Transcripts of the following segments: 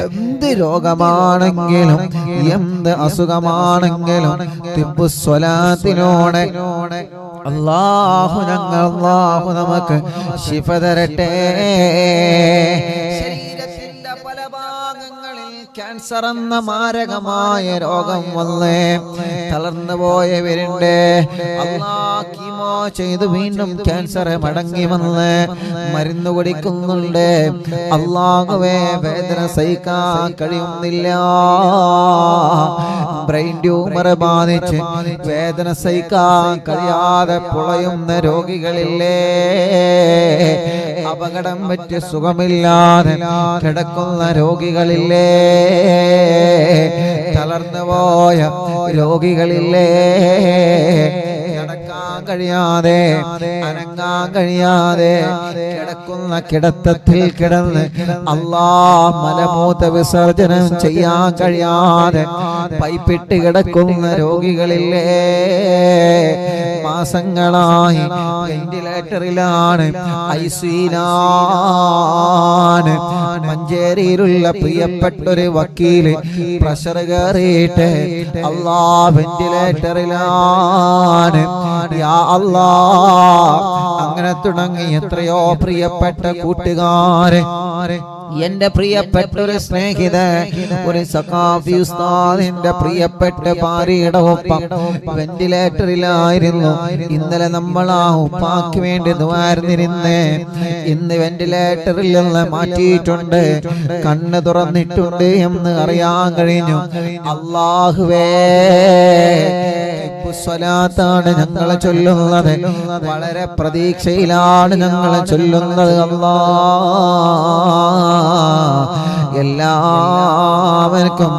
എന്ത് രോഗമാണെങ്കിലും എന്ത് അസുഖമാണെങ്കിലും തിബ്ബുസ്വലാത്തിനോടെ അല്ലാഹു നമുക്ക് ശിഫ തരട്ടെ. ശരീരത്തിന്റെ പല ഭാഗങ്ങളിൽ ക്യാൻസർ എന്ന മാരകമായ രോഗം വന്ന് തളർന്നു പോയവരുണ്ട്. അല്ലാഹ് കീമോ ചെയ്ത് വീണ്ടും ക്യാൻസർ മടങ്ങി വന്ന് മരുന്ന് കുടിക്കുന്നുണ്ട്. അല്ലാഹുവേ വേദന സഹിക്കാൻ കഴിയുന്നില്ല. ബ്രെയിൻ ട്യൂമർ ബാധിച്ച് വേദന സഹിക്കാൻ കഴിയാതെ പുളയുന്ന രോഗികളില്ലേ, അപകടം പറ്റി സുഖമില്ലാതെ കിടക്കുന്ന രോഗികളില്ലേ, തളർന്നു പോയ രോഗികളില്ലേ, നടക്കാൻ കഴിയാതെ അനങ്ങാൻ കഴിയാതെ കിടക്കുന്ന കിടത്തത്തിൽ കിടന്ന് അല്ലാഹ് മലമൂത്ര വിസർജനം ചെയ്യാൻ കഴിയാതെ പൈപ്പിട്ട് കിടക്കുന്ന രോഗികളില്ലേ, മാസങ്ങളായി വെന്റിലേറ്ററിലാണ്, ഐസിയിലാണ്. മഞ്ചേരിയിലുള്ള പ്രിയപ്പെട്ടൊരു വക്കീല് പ്രഷർ കയറിയിട്ട് അല്ലാഹ് വെന്റിലേറ്ററിലാണ്. യാ അല്ലാഹ്, അങ്ങനെ തുടങ്ങി എത്രയോ പ്രിയപ്പെട്ട കൂട്ടുകാരെ, എന്റെ പ്രിയപ്പെട്ട ഒരു സ്നേഹിത, ഒരു സഖാഫി ഉസ്താദിന്റെ പ്രിയപ്പെട്ട ഭാര്യയുടെ ഒപ്പം വെന്റിലേറ്ററിലായിരുന്നു. ഇന്നലെ നമ്മൾ ആ ഉപ്പാക്ക് വേണ്ടി ദുആർന്നിരുന്ന് ഇന്ന് വെന്റിലേറ്ററിൽ നിന്ന് മാറ്റിയിട്ടുണ്ട്, കണ്ണ് തുറന്നിട്ടുണ്ട് എന്ന് അറിയാൻ കഴിഞ്ഞു. അല്ലാഹുവേ, സ്വലാത്താണ് ഞങ്ങൾ ചൊല്ലുന്നത്, വളരെ പ്രതീക്ഷയിലാണ് ഞങ്ങൾ ചൊല്ലുന്നത്. എല്ലാവർക്കും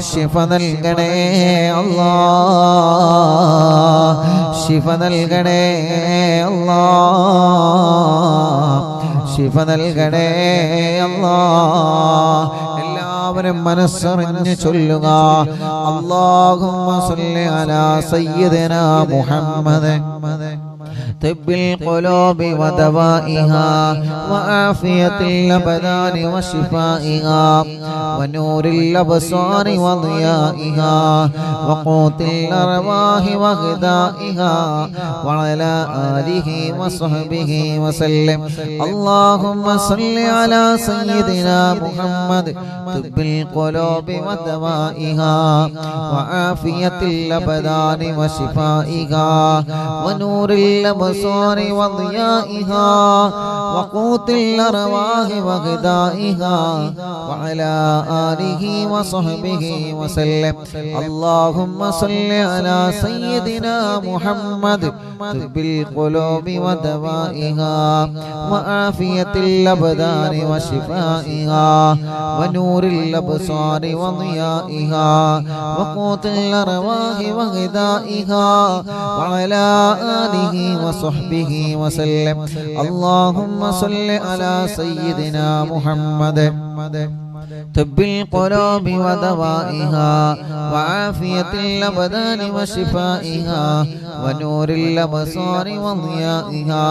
ശിഫ നൽകണേ അല്ലാഹ്, ശിഫ നൽകണേ അല്ലാഹ്, ശിഫ നൽകണേ അല്ലാഹ്. എല്ലാവരും മനസ്സറിഞ്ഞ് ചൊല്ലുക. അല്ലാഹുമ്മ സ്വല്ലി അലാ സയ്യിദിനാ മുഹമ്മദ് طب القلوب ودوائها وعافية الأبدان وشفائها ونور الأبصار وضيائها وقوت الأرواح وغذائها وعلى آله وصحبه وسلم. اللهم صل على سيدنا محمد طب القلوب ودوائها وعافية الأبدان وشفائها ونور الأبصار وضيائها وقوت الأرواح وغذائها وعلى آله وصحبه وسلم. اللهم صل على سيدنا محمد طب القلوب ودوائها وعافية الأبدان وشفائها ونور الأبصار وضيائها وقوت الأرواح وغذائها وعلى آله وصحبه وسلم. اللهم صل على سيدنا محمد طب القلوب ودوائها وعافية الأبدان وشفائها ونور الأبصار وضيائها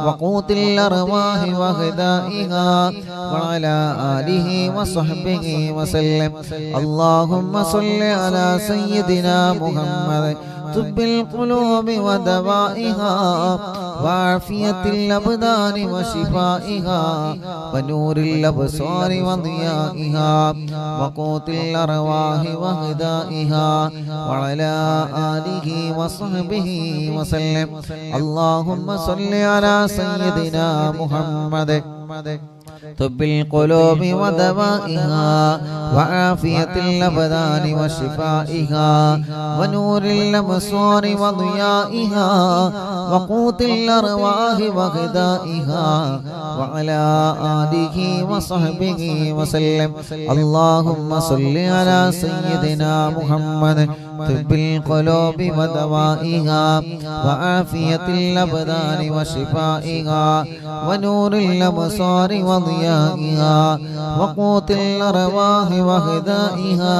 وقوت الأرواح وغذائها وعلى آله وصحبه وسلم. اللهم صل على سيدنا محمد طب القلوب ودوائها وعافية الأبدان وشفائها ونور الأبصار وضيائها وقوت الأرواح وغذائها وعلى آله وصحبه وسلم. اللهم صل على سيدنا محمد طب القلوب ودوائها وعافية الأبدان وشفائها ونور الأبصار وضيائها وقوت الأرواح وغذائها وعلى آله وصحبه وسلم. اللهم صل على سيدنا محمد طب القلوب ودوائها وعافية الأبدان وشفائها ونور الأبصار وضيائها وقوت الأرواح وغذائها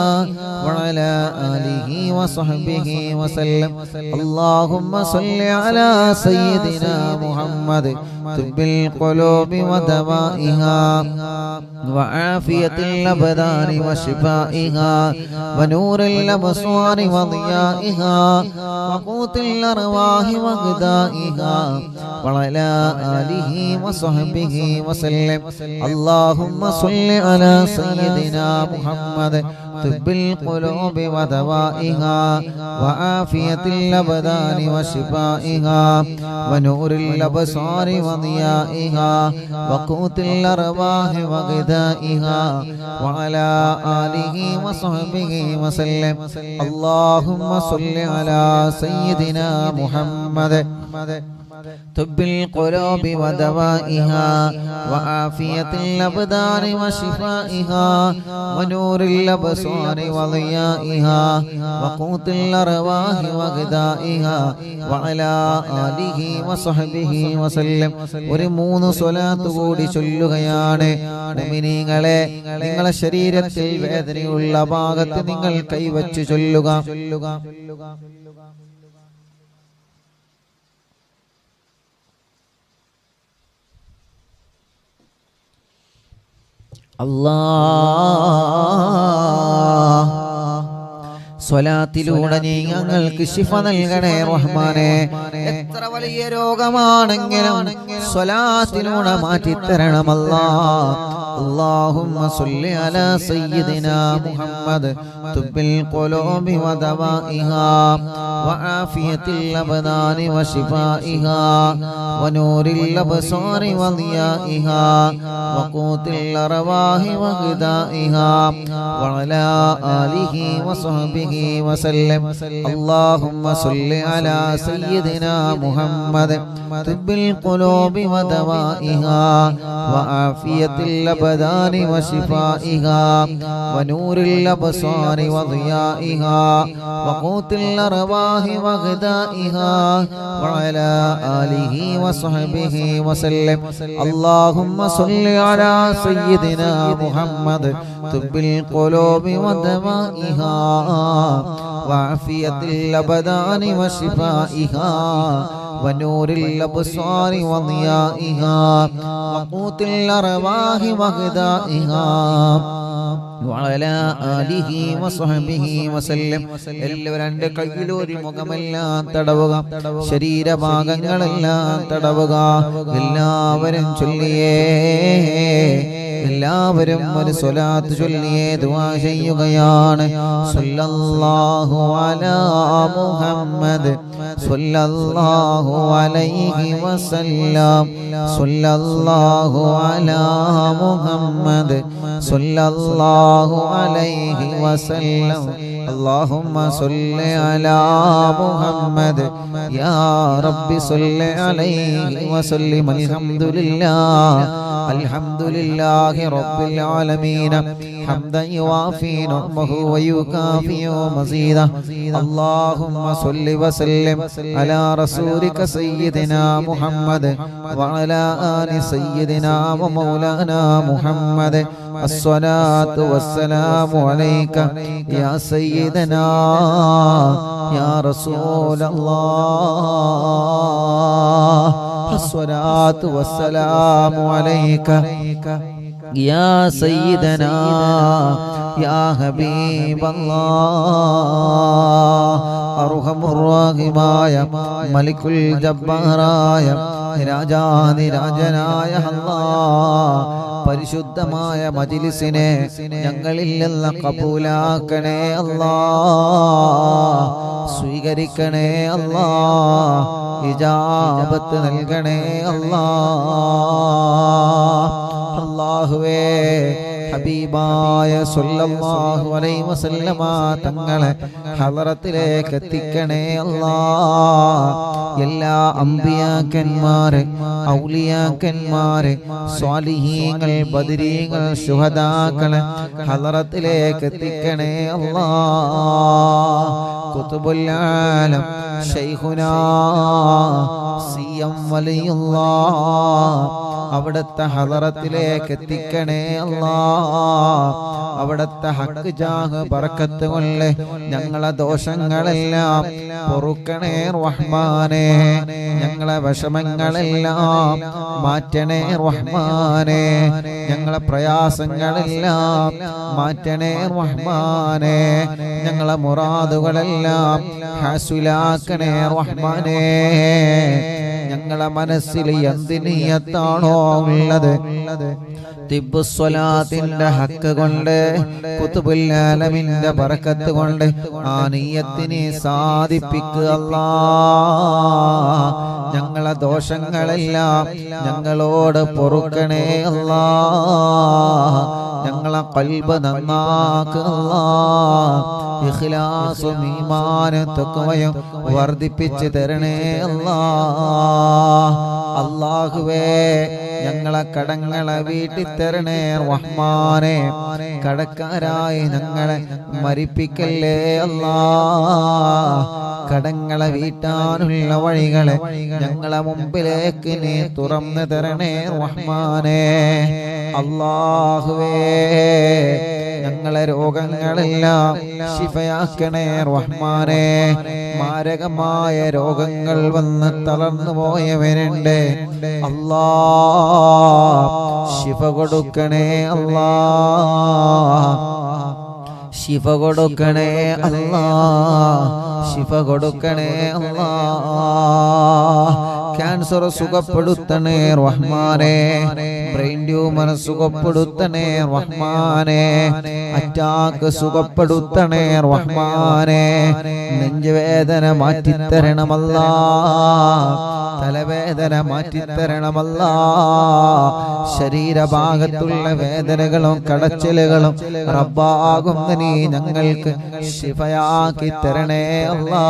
وعلى آله وصحبه وسلم. اللهم صل على سيدنا محمد طب القلوب ودوائها وعافية الأبدان وشفائها ونور الأبصار وضيائها وقوت الأرواح وغذائها وعلى آله وصحبه وسلم. اللهم صل على سيدنا محمد طب القلوب ودوائها وعافية الأبدان وشفائها ونور الأبصار وضيائها وقوت الأرواح وغذائها وعلى آله وصحبه وسلم. اللهم صل على سيدنا محمد طب القلوب ودوائها وعافية الأبدان وشفائها ونور الأبصار وضيائها وقوت الأرواح وغذائها وعلى آله وصحبه وسلم. ഒരു 3 സ്വലാത്ത് കൂടി ചൊല്ലുകയാണ്. മുഅ്മിനീങ്ങളെ, നിങ്ങളുടെ ശരീരത്തിൽ വേദനയുള്ള ഭാഗത്ത് നിങ്ങൾ കൈവച്ച് ചൊല്ലുക. അല്ലാഹ് സ്വലാത്തിലൂടെ നീ ഞങ്ങൾക്ക് ശിഫ നൽകണേ റഹ്മാനെ. എത്ര വലിയ രോഗമാണെങ്കിലും സ്വലാത്തിലൂടെ മാറ്റിത്തരണം അല്ലാഹ്. اللهم صل على سيدنا محمد طب القلوب ودوائها وعافية الأبدان وشفائها ونور الأبصار وضيائها وقوت الأرواح وغذائها وعلى آله وصحبه وسلم. اللهم صل على سيدنا محمد طب القلوب ودوائها وعافية الأبدان وشفائها ونور الأبصار وضيائها وقوت الأرواح وغذائها وعلى آله وصحبه وسلم. اللهم صل على سيدنا محمد طب القلوب ودوائها وعافية الأبدان وشفائها ونور الأبصار وضيائها وقوت الأرواح وغذائها وعلى آله وصحبه وسلم. എല്ലാവരും രണ്ട് കൈയിലൊരു മുഖമെല്ലാം തടവുക, ശരീരഭാഗങ്ങളെല്ലാം തടവുക. എല്ലാവരും ചൊല്ലിയേ, എല്ലാവരും ഒരു സ്വലാത്ത് ചൊല്ലിയേ ദുആ ചെയ്യുകയാണ്. സല്ലല്ലാഹു അലാ മുഹമ്മദ് സല്ലല്ലാഹു അലൈഹി വസല്ലം സല്ലല്ലാഹു അലാ മുഹമ്മദ് സല്ലല്ലാഹു അലൈഹി വസല്ലം. اللهم صل على محمد يا رب صل عليه وسلم. الحمد لله رب العالمين حمدا يوافي نعمه ويكافئ مزيدا. اللهم صل وسلم على رسولك سيدنا محمد وعلى آل سيدنا ومولانا محمد. الصلاة والسلام عليك يا سيدنا يا رسول الله. الصلاة والسلام عليك يا سيدنا يا حبيب الله. أرحم الراحماയ മലിക്കുൽ ജബ്ബാറായ രാജാധിരാജനായ അല്ലാഹ്, പരിശുദ്ധമായ മജ്ലിസിനെ ഞങ്ങളിൽ നിന്ന് കബൂലാക്കണേ അല്ലാഹ്. സ്വീകരിക്കണേ അല്ലാഹ്. ഇജാബത്ത് നൽകണേ അല്ലാഹ്. അല്ലാഹുവേ, ഹബീബായ സല്ലല്ലാഹു അലൈഹി വസല്ലമ തങ്ങളെ ഹളറത്തിലേക്ക് എത്തിക്കണേ അല്ലാഹ്. എല്ലാ അംബിയാക്കന്മാരെ, ഔലിയാക്കന്മാരെ, സ്വാലിഹീങ്ങൾ, ബദരീങ്ങൾ, ശുഹദാക്കളെ ഹളറത്തിലേക്ക് എത്തിക്കണേ അല്ലാഹ്. ഖുതുബുൽ ആലം ശൈഖുനാ സിയം വലിയുല്ലാഹ് അവിടുത്തെ ഹദറത്തിലേക്ക് എത്തിക്കണേ അല്ലാ. അവിടുത്തെ ഹക്ക് ജാഹ് ബറക്കത്ത് കൊണ്ട് ഞങ്ങളെ ദോഷങ്ങളെല്ലാം പൊറുക്കണേ റഹ്മാനേ. ഞങ്ങളെ വിഷമങ്ങളെല്ലാം മാറ്റണേ റഹ്മാനേ. ഞങ്ങളെ പ്രയാസങ്ങളെല്ലാം മാറ്റണേ റഹ്മാനേ. ഞങ്ങളെ മുറാദുകളെല്ലാം ഹാസിലാക്കണേ റഹ്മാനേ. ഞങ്ങളെ മനസ്സിൽ എന്ത് നിയ്യത്താണോ ഉള്ളത് തിബ്ബുസ്വലാത്തിന്റെ ഹക്ക് കൊണ്ട് ഖുതുബുൽ ആലമിന്റെ ബറക്കത്ത് കൊണ്ട് ആ നിയ്യത്തിനെ സാധിപ്പിക്കുക അല്ലാഹ്. ഞങ്ങളെ ദോഷങ്ങളെല്ലാം ഞങ്ങളോട് പൊറുക്കണേ അല്ലാഹ്. ഞങ്ങളെ ഖൽബ് നന്നാക്കുക അല്ലാഹ്. ഇഖ്ലാസും ഈമാനും തഖ്വയും വർദ്ധിപ്പിച്ച് തരണേ അല്ലാഹ്. അല്ലാഹുവേ ഞങ്ങളെ കടങ്ങളെ വീട്ടി തരണേ റഹ്മാനേ. കടക്കാരായി ഞങ്ങളെ മരിപ്പിക്കല്ലേ അല്ലാഹ്. കടങ്ങളെ വീട്ടാനുള്ള വഴികളെ ഞങ്ങളെ മുമ്പിലേക്ക് നീ തുറന്നു തരണേ റഹ്മാനേ. അല്ലാഹുവേ ഞങ്ങളെ രോഗങ്ങളെല്ലാം ശിഫയാക്കണേ റഹ്മാനേ. മാരകമായ രോഗങ്ങൾ വന്ന് തളർന്നു പോയവരുണ്ട് അല്ലാഹ്. ശിഫ കൊടുക്കണേ അല്ലാഹ്. ശിഫ കൊടുക്കണേ അല്ലാഹ്. ശിഫ കൊടുക്കണേ അല്ലാഹ്. ക്യാൻസർ സുഖപ്പെടുത്തണേ റഹ്മാനേ. ബ്രെയിൻ ട്യൂമർ സുഖപ്പെടുത്തണേ റഹ്മാനേ. അറ്റാക്ക് സുഖപ്പെടുത്തണേ റഹ്മാനേ. നെഞ്ചുവേദന മാറ്റിത്തരണമല്ലാ. തലവേദന മാറ്റിത്തരണമല്ലാ. ശരീരഭാഗത്തുള്ള വേദനകളും കടച്ചിലുകളും റബ്ബാകുന്ന നീ ഞങ്ങൾക്ക് ശിഫയാക്കി തരണേ അല്ലാ.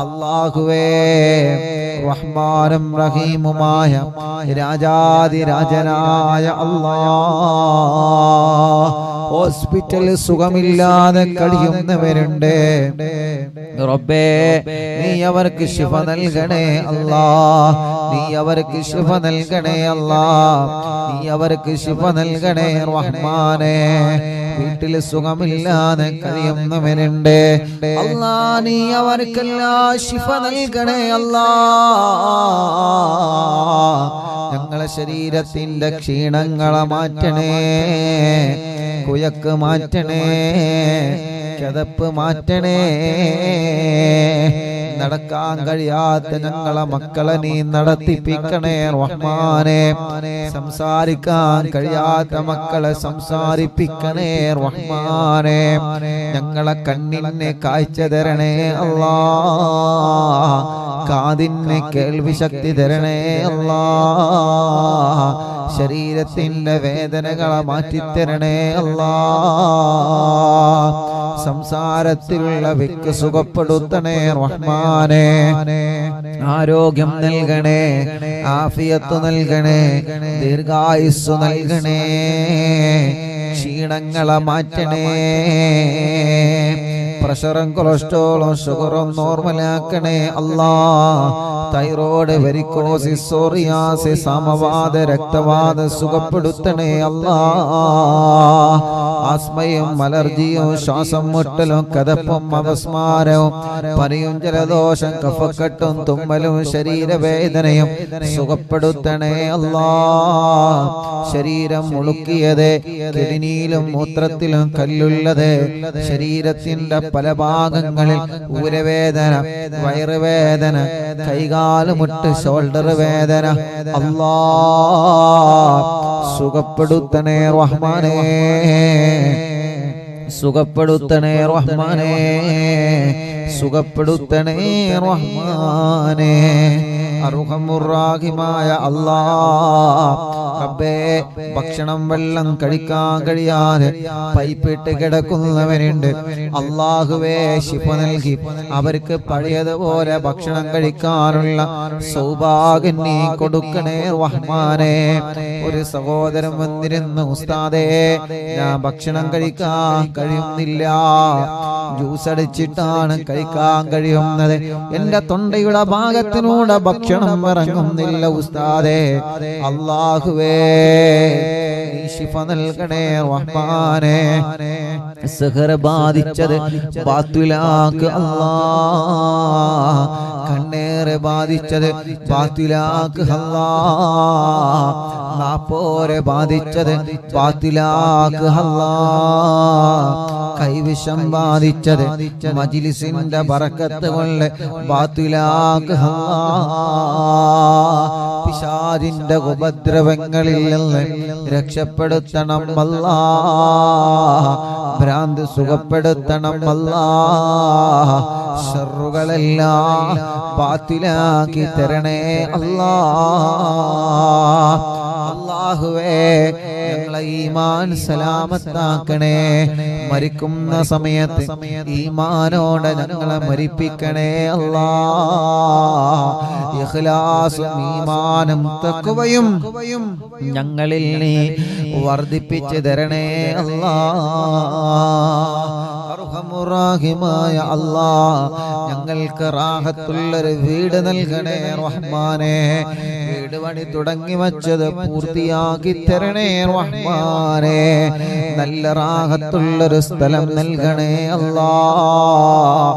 അല്ലാഹുവേ റഹ്മാനും റഹീമുമായ രാജാതിരാജനായ അല്ലാഹ്. ഹോസ്പിറ്റൽ സുഖമില്ലാതെ കഴിയുന്നവരുണ്ട് റബ്ബേ. നീ അവർക്ക് ശിഫ നൽകണേ അല്ലാഹ്. നീ അവർക്ക് ശിഫ നൽകണേ അല്ലാഹ്. നീ അവർക്ക് ശിഫ നൽകണേ റഹ്മാനേ. വീട്ടിൽ സുഖമില്ലാതെ കഴിയുന്നവരുണ്ട് അല്ലാഹ്. നീ അവർക്കെല്ലാം ശിഫ നൽകണേ അല്ലാഹ്. ഞങ്ങളെ ശരീരത്തിന്റെ ക്ഷീണങ്ങളെ മാറ്റണേ. കുയക്ക് മാറ്റണേ. കിതപ്പ് മാറ്റണേ. നടക്കാൻ കഴിയാത്ത ഞങ്ങളെ മക്കളെ നീ നടത്തിപ്പിക്കണേ റഹ്മാനേ. സംസാരിക്കാൻ കഴിയാത്ത മക്കളെ സംസാരിപ്പിക്കണേ റഹ്മാനേ. ഞങ്ങളെ കണ്ണിനെ കാഴ്ച തരണേ അല്ലാഹ്. കാതിന് കേൾവി ശക്തി തരണേ അല്ലാഹ്. ശരീരത്തിന്റെ വേദനകളെ മാറ്റിത്തരണേ അല്ലാഹ്. സംസാരത്തിലുള്ള വിക്ക് സുഖപ്പെടുത്തണേ റഹ്മാനേ. ആരോഗ്യം നൽകണേ. ആഫിയത്ത് നൽകണേ. ദീർഘായുസ്സു നൽകണേ. ക്ഷീണങ്ങളെ മാറ്റണേ. പ്രഷറും കൊളസ്ട്രോളും ഷുഗറും നോർമലാക്കണേ അല്ലാഹ്. തൈറോയ്ഡ്, വെരിക്കോസിസ്, സോറിയാസിസ്, സമവാത, രക്തവാത സുഖപ്പെടുത്തണേ അല്ലാഹ്. ആസ്മയും അലർജിയും ശ്വാസം മുട്ടലും കതപ്പും അപസ്മാരവും പനിയും ജലദോഷം കഫക്കെട്ടും തുമ്മലും ശരീരവേദനയും സുഖപ്പെടുത്തണേ അല്ലാഹ്. ശരീരം മുളുക്കിയത്, കിഡ്നിയിലും മൂത്രത്തിലും കല്ലുള്ളത്, ശരീരത്തിന്റെ പല ഭാഗങ്ങളിൽ ഊരവേദന, വയറുവേദന, കൈകാലുമുട്ട്, ഷോൾഡർ വേദന അല്ലാഹ് സുഖപ്പെടുത്തണേ റഹ്മാനേ. സുഖപ്പെടുത്തണേ റഹ്മാനേ. സുഖപ്പെടുത്തണേ റഹ്മാനേ. അർഹമുർ റഹീമായ അല്ലാഹ് റബ്ബേ ഭക്ഷണം വെള്ളം കഴിക്കാൻ കഴിയാതെ പൈപ്പിട്ട് കിടക്കുന്നവരുണ്ട്. അല്ലാഹുവേ ശിഫ നൽകി അവർക്ക് പഴയതുപോലെ ഭക്ഷണം കഴിക്കാനുള്ള സൗഭാഗ്യം നീ കൊടുക്കണേ റഹ്മാനേ. ഒരു സഹോദരൻ വന്നിരുന്നു, ഉസ്താദേ ഞാൻ ഭക്ഷണം കഴിക്കാൻ കഴിയുന്നില്ല, ജ്യൂസ് അടിച്ചിട്ടാണ് കഴിക്കാൻ കഴിയുന്നത്, എന്റെ തൊണ്ടയുടെ ഭാഗത്തിനൂടെ ഭക്ഷണം ഇറങ്ങുന്നില്ല ഉസ്താദേ. അല്ലാഹുവേ നീ ശിഫ നൽകണേ റഹ്മാനേ. സിഹർ ബാധിച്ചത് ബാത്തുലാക്ക് അല്ലാഹ്, കണ്ണേറ് ബാധിച്ചത് ബാത്തുലാക്ക് അല്ലാഹ്, നാപ്പോരെ ബാധിച്ചത് ബാത്തുലാക്ക് അല്ലാഹ്, കൈവിഷം ബാധിച്ചത് മജ്ലിസിന്റെ ബറക്കത്ത് കൊണ്ട് ബാത്തുലാക്ക് അല്ലാഹ്. പിശാചിന്റെ ഉപദ്രവങ്ങളിൽ നിന്ന് രക്ഷപ്പെടുത്തണം അല്ലാഹ്, ഭ്രാന്ത് സുഖപ്പെടുത്തണം അല്ലാഹ്, ശർറുകളെല്ലാം ബാത്തിലാക്കി തരണേ അല്ലാഹ്. അല്ലാഹുവേ ഞങ്ങളെ ഈമാൻ സലാമത്താക്കണേ, മരിക്കുന്ന സമയത്ത് ഈമാനോടെ ഞങ്ങളെ മരിപ്പിക്കണേ അല്ലാഹ്. ഇഖ്ലാസും ഈമാനും തഖ്വയും ഞങ്ങളിൽ നീ വർദ്ധിപ്പിച്ചു തരണേ അല്ലാഹ്. അർഹമുറാഹിമായ അല്ലാഹ് ഞങ്ങൾക്ക് റാഹത്തുള്ളൊരു വീട് നൽകണേ റഹ്മാനേ. വീട് പണി തുടങ്ങി വച്ചത് പൂർത്തിയാക്കി തരണേ റഹ്മാനേ. നല്ല റാഹത്തുള്ളൊരു സ്ഥലം നൽകണേ അല്ലാഹ്.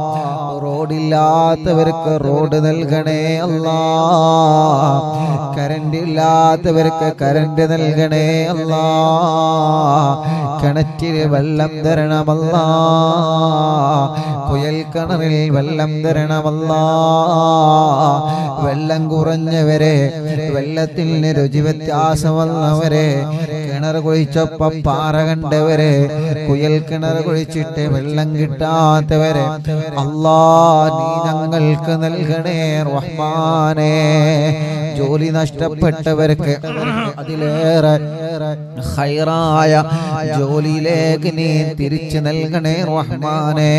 റോഡില്ലാത്തവർക്ക് റോഡ് നൽകണേ അല്ലാഹ്. കറന്റ് ഇല്ലാത്തവർക്ക് കറന്റ് നൽകണേ അല്ലാഹ്. കിണറ്റിൽ വെള്ളം തരണമല്ലാഹ്, കുയൽ കിണറിൽ വെള്ളം തരണമല്ലാഹ്. വെള്ളം കുറഞ്ഞവരെ, വെള്ളത്തിന് രുചി വ്യത്യാസം വന്നവരെ, കിണർ കുഴിച്ചപ്പം പാറ കണ്ടവരെ, കുയൽ കിണർ കുഴിച്ചിട്ട് വെള്ളം കിട്ടാത്തവരെ അല്ലാഹ് നീ ഞങ്ങൾക്ക് നൽകണേ റഹ്മാനേ. ജോലി നഷ്ടപ്പെട്ടവർക്ക് അതിലേറെ ഖൈറായ ജോലിയിലേക്ക് നീ തിരിച്ചു നൽകണേ റഹ്മാനേ.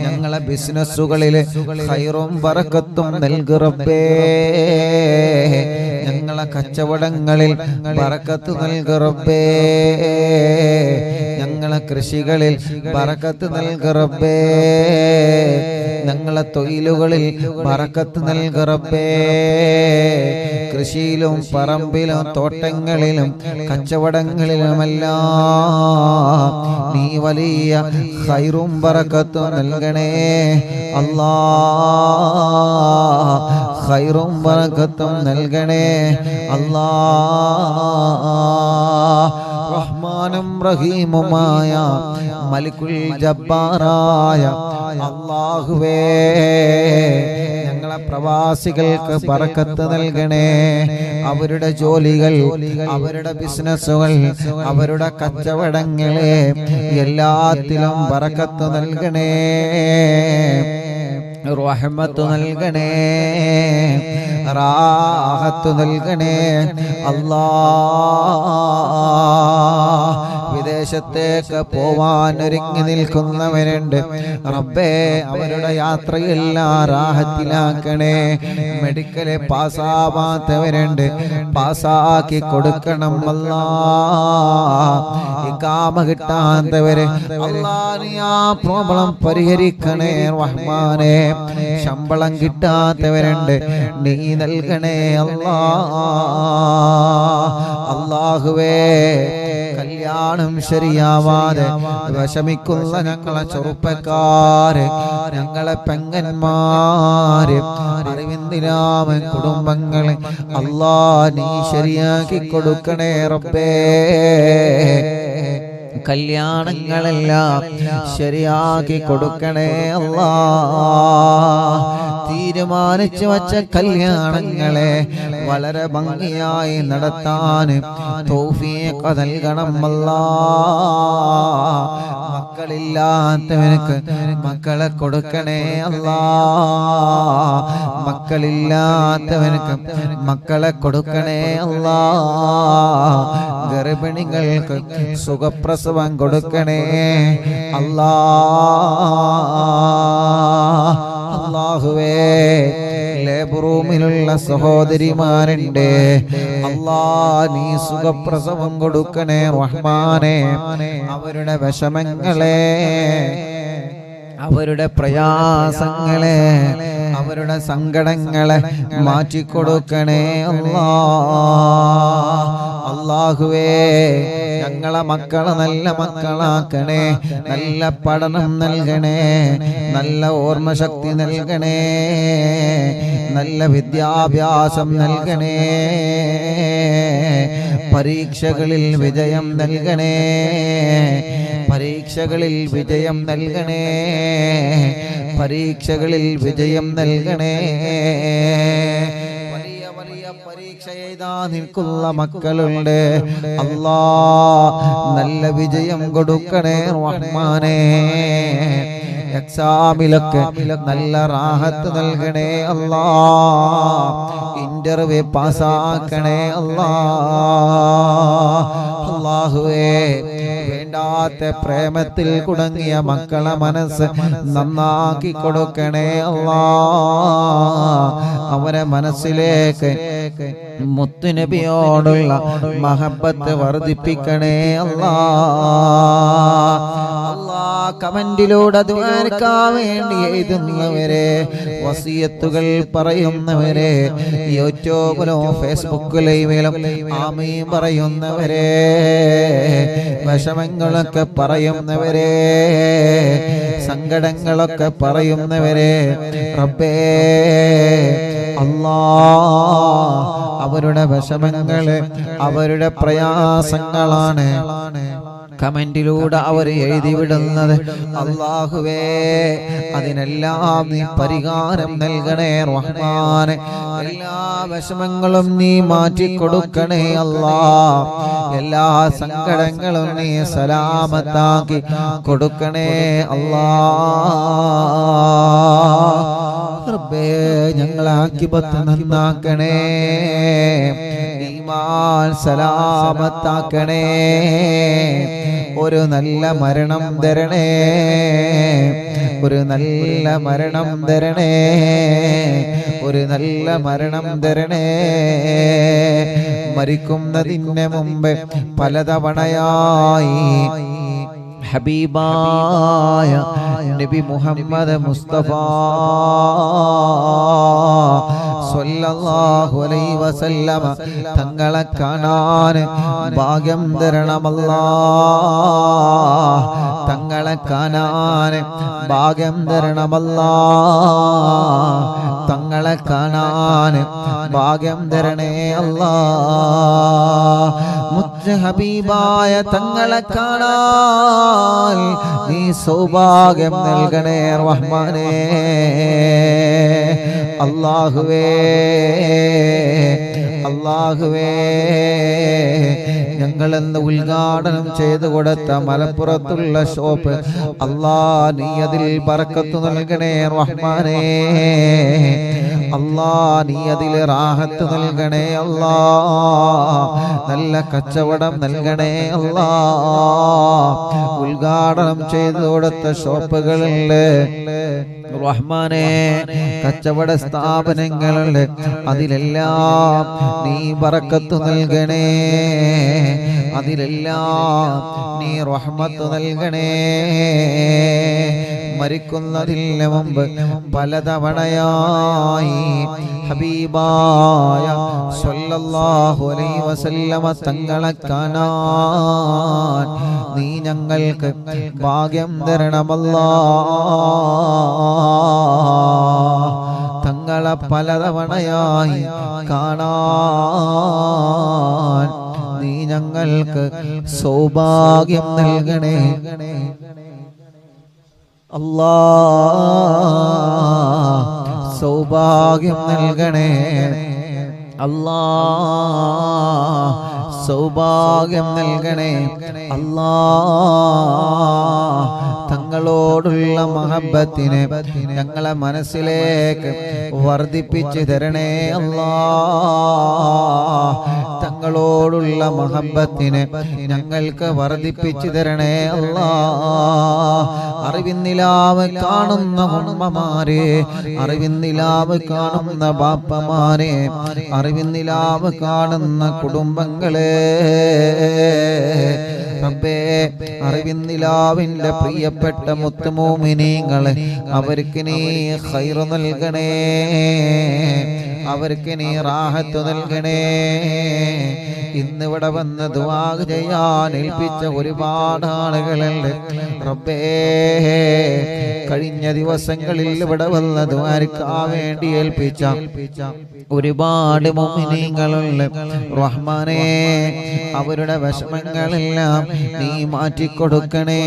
ഞങ്ങളെ ബിസിനസ്സുകളിൽ ഖൈറും ബറക്കത്തും നൽകു റബ്ബേ. ഞങ്ങളെ കച്ചവടങ്ങളിൽ ബറക്കത്ത് നൽകു റബ്ബേ. ഞങ്ങളെ കൃഷികളിൽ ബറക്കത്ത് നൽകു റബ്ബേ. ഞങ്ങളെ തൊഴിലുകളിൽ ബറക്കത്ത് നൽകു റബ്ബേ. കൃഷിയിലും പറമ്പിലും തോട്ടങ്ങളിലും കച്ചവടങ്ങളിലുമെല്ലാം നീ വലിയ ഖൈറും ബറക്കത്തും നൽകണേ അല്ലാഹ്. ഖൈറും ബറക്കത്തും നൽകണേ അല്ലാഹ്. റഹ്മാനും റഹീമുമായ മലിക്കുൽ ജബ്ബാറായ അല്ലാഹുവേ ഞങ്ങളെ പ്രവാസികൾക്ക് ബറക്കത്ത് നൽകണേ. അവരുടെ ജോലികൾ, അവരുടെ ബിസിനസ്സുകൾ, അവരുടെ കച്ചവടങ്ങളെ എല്ലാത്തിലും ബറക്കത്ത് നൽകണേ, റഹ്മത്ത് നൽകണേ, റാഹത്ത് നൽകണേ അല്ലാഹ്. വിദേശത്തേക്ക് പോവാൻ ഒരുങ്ങി നിൽക്കുന്നവരുണ്ട് റബ്ബേ, അവരുടെ യാത്രയെല്ലാം റാഹത്തിലാക്കണേ. മെഡിക്കല് പാസ്സാവാത്തവരുണ്ട്, പാസ്സാക്കി കൊടുക്കണം അല്ലാഹ്. ഇഖാമ കിട്ടാത്തവര് അല്ലാഹ് നീ ആ പ്രോബ്ലം പരിഹരിക്കണേ റഹ്മാനേ. ശമ്പളം കിട്ടാത്തവരുണ്ട്, നീ നൽകണേ അല്ലാഹ്. അല്ലാഹുവേ കല്യാണം ശരിയാവാതെ വിഷമിക്കുന്ന ഞങ്ങളെ ചെറുപ്പക്കാര്, ഞങ്ങളെ പെങ്ങന്മാര്, അറിവിന്ദിരാമൻ കുടുംബങ്ങളെ അല്ലാഹ് നീ ശരിയാക്കി കൊടുക്കണേ റബ്ബേ. കല്യാണങ്ങളെല്ലാം ശരിയാക്കി കൊടുക്കണേ അല്ലാഹ്. തീരുമാനിച്ചു വച്ച കല്യാണങ്ങളെ വളരെ ഭംഗിയായി നടത്താൻ തൗഫീഖ് നൽകണം അല്ലാഹ്. മക്കളില്ലാത്തവർക്ക് മക്കളെ കൊടുക്കണേ അല്ലാഹ്. മക്കളില്ലാത്തവർക്ക് മക്കളെ കൊടുക്കണേ അല്ലാഹ്. ഗർഭിണികൾക്ക് സുഖപ്രസവം കൊടുക്കണേ അല്ലാ. അല്ലാഹുവേ ലേബർ റൂമിലുള്ള സഹോദരിമാരുണ്ട് അല്ലാ, നീ സുഖപ്രസവം കൊടുക്കണേ റഹ്മാനെ. അവരുടെ വിഷമങ്ങളെ, അവരുടെ പ്രയാസങ്ങളെ, അവരുടെ സങ്കടങ്ങളെ മാറ്റിക്കൊടുക്കണേ അല്ലാ. അല്ലാഹുവേ ഞങ്ങളെ മക്കളെ നല്ല മക്കളാക്കണേ, നല്ല പഠനം നൽകണേ, നല്ല ഓർമ്മശക്തി നൽകണേ, നല്ല വിദ്യാഭ്യാസം നൽകണേ, പരീക്ഷകളിൽ വിജയം നൽകണേ, പരീക്ഷകളിൽ വിജയം നൽകണേ, പരീക്ഷകളിൽ വിജയം നൽകണേ. വലിയ വലിയ പരീക്ഷ എഴുതാ നിൽക്കുന്ന മക്കളുണ്ട് അല്ലാ, നല്ല വിജയം കൊടുക്കണേ റഹ്മാനേ. എക്സാമിലൊക്കെ നല്ല റാഹത്ത് നൽകണേ അല്ലാ, ഇന്റർവ്യൂ പാസ്സാക്കണേ അല്ലാ. അല്ലാഹുവേ വേണ്ടാത്ത പ്രേമത്തിൽ കുടുങ്ങിയ മക്കളെ മനസ്സ് നന്നാക്കി കൊടുക്കണേ അല്ലാ. അവരെ മനസ്സിലേക്ക് മുത്തുനബിയോടുള്ള മഹബത്ത് വർദ്ധിപ്പിക്കണേ അല്ലാ. കമന്റിലൂടെ ദുആക്കാൻ വേണ്ടി എഴുതുന്നവരെ, വസിയത്തുകൾ പറയുന്നവരെ, യൂട്യൂബിലും ഫേസ്ബുക്കിലും ആമീൻ പറയുന്നവരെ, വിഷമങ്ങളൊക്കെ പറയുന്നവരെ, സങ്കടങ്ങളൊക്കെ പറയുന്നവരെ, റബ്ബേ അല്ലാ അവരുടെ വിഷമങ്ങള്, അവരുടെ പ്രയാസങ്ങളാണ് കമന്റിലൂടെ അവർ എഴുതി വിടുന്നത്. അല്ലാഹുവേ അതിനെല്ലാം നീ പരിഹാരം നൽകണേ റഹ്മാനെ. എല്ലാ വിഷമങ്ങളും നീ മാറ്റിക്കൊടുക്കണേ അല്ലാ. എല്ലാ സങ്കടങ്ങളും നീ സലാമത്താക്കി കൊടുക്കണേ അല്ലാ. റബ്ബേ ഞങ്ങളെ ആഖിബത്ത് നന്നാക്കണേ, ഈമാൻ സലാമത്താക്കണേ, ഒരു നല്ല മരണം തരണേ, ഒരു നല്ല മരണം തരണേ, ഒരു നല്ല മരണം തരണേ. മരിക്കുന്നതിന് മുമ്പ് പലതവണയായി ഹബീബായ നബി മുഹമ്മദ് മുസ്തഫ സ്വല്ലല്ലാഹു അലൈഹി വസല്ലമ തങ്ങളെ കാണാൻ ഭാഗ്യം തരണമല്ലാ. തങ്ങളെ കാണാൻ ഭാഗ്യം തരണമല്ലാ. തങ്ങളെ കാണാൻ ഭാഗ്യം തരണേ അല്ലാ. മുത്ത് ഹബീബായ തങ്ങളെ കാണാൻ നീ സൗഭാഗ്യം നൽകണേ റഹ്മാനേ. അല്ലാഹുവേ അല്ലാഹുവേ ഞങ്ങളെന്ന് ഉദ്ഘാടനം ചെയ്തു കൊടുത്ത മലപ്പുറത്തുള്ള ഷോപ്പ് അല്ലാ നീ അതിൽ ബർക്കത്ത് നൽകണേ റഹ്മാനേ. അല്ലാ നീ അതിൽ റാഹത്ത് നൽകണേ അല്ലാ. നല്ല കച്ചവടം നൽകണേ അല്ലാ. ഉദ്ഘാടനം ചെയ്തു കൊടുത്ത ഷോപ്പുകളിൽ റഹ്മാനേ കച്ചവട സ്ഥാപനങ്ങളുണ്ട്, അതിലെല്ലാം നീ ബറക്കത്ത് നൽകണേ, അതിലെല്ലാം നീ റഹ്മത്ത് നൽകണേ. മരിക്കുന്നതിന് മുമ്പ് പലതവണയായി ഹബീബായ സ്വല്ലല്ലാഹു അലൈഹി വസല്ലമ തങ്ങളെ കാണാൻ നീ ഞങ്ങൾക്ക് ഭാഗ്യം തരണമല്ലാ. തങ്ങളെ പലതവണയായി കാണാൻ നീ ഞങ്ങൾക്ക് സൗഭാഗ്യം നൽകണേ അല്ലാ. സൗഭാഗ്യം നൽകണേ അല്ലാ. സൗഭാഗ്യം നൽകണേ അല്ലാ. തങ്ങളോടുള്ള മഹബത്തിനെ ഞങ്ങളെ മനസ്സിലേക്ക് വർദ്ധിപ്പിച്ചു തരണേ അല്ലാ. തങ്ങളോടുള്ള മഹബത്തിനെ ഞങ്ങൾക്ക് വർദ്ധിപ്പിച്ചു തരണേ അല്ലാ. അറിവിന്നിലാവ് കാണുന്ന ഉമ്മമാരെ, അറിവിന്നിലാവ് കാണുന്ന ബാപ്പമാരെ, അറിവിന്നിലാവ് കാണുന്ന കുടുംബങ്ങളെ റബ്ബേ, അറിവിന്നിലാവിന്റെ പ്രിയപ്പെട്ട മുത്തുമോമിനീങ്ങളെ അവർക്ക് നീ ഖൈർ നൽകണേ, അവർക്ക് നീ റാഹത്ത് നൽകണേ. ഇന്നിവിടെ വന്ന് ദുആ ചെയ്യാൻ ഏൽപ്പിച്ച ഒരുപാട് ആളുകളുണ്ട് റബ്ബേ. കഴിഞ്ഞ ദിവസങ്ങളിൽ ഇവിടെ വന്ന് ദുആക്കാൻ വേണ്ടി ഏൽപ്പിച്ച ഒരുപാട് മുഅ്മിനീങ്ങളുണ്ട് റഹ്മാനേ. അവരുടെ വിഷമങ്ങളെല്ലാം നീ മാറ്റിക്കൊടുക്കണേ.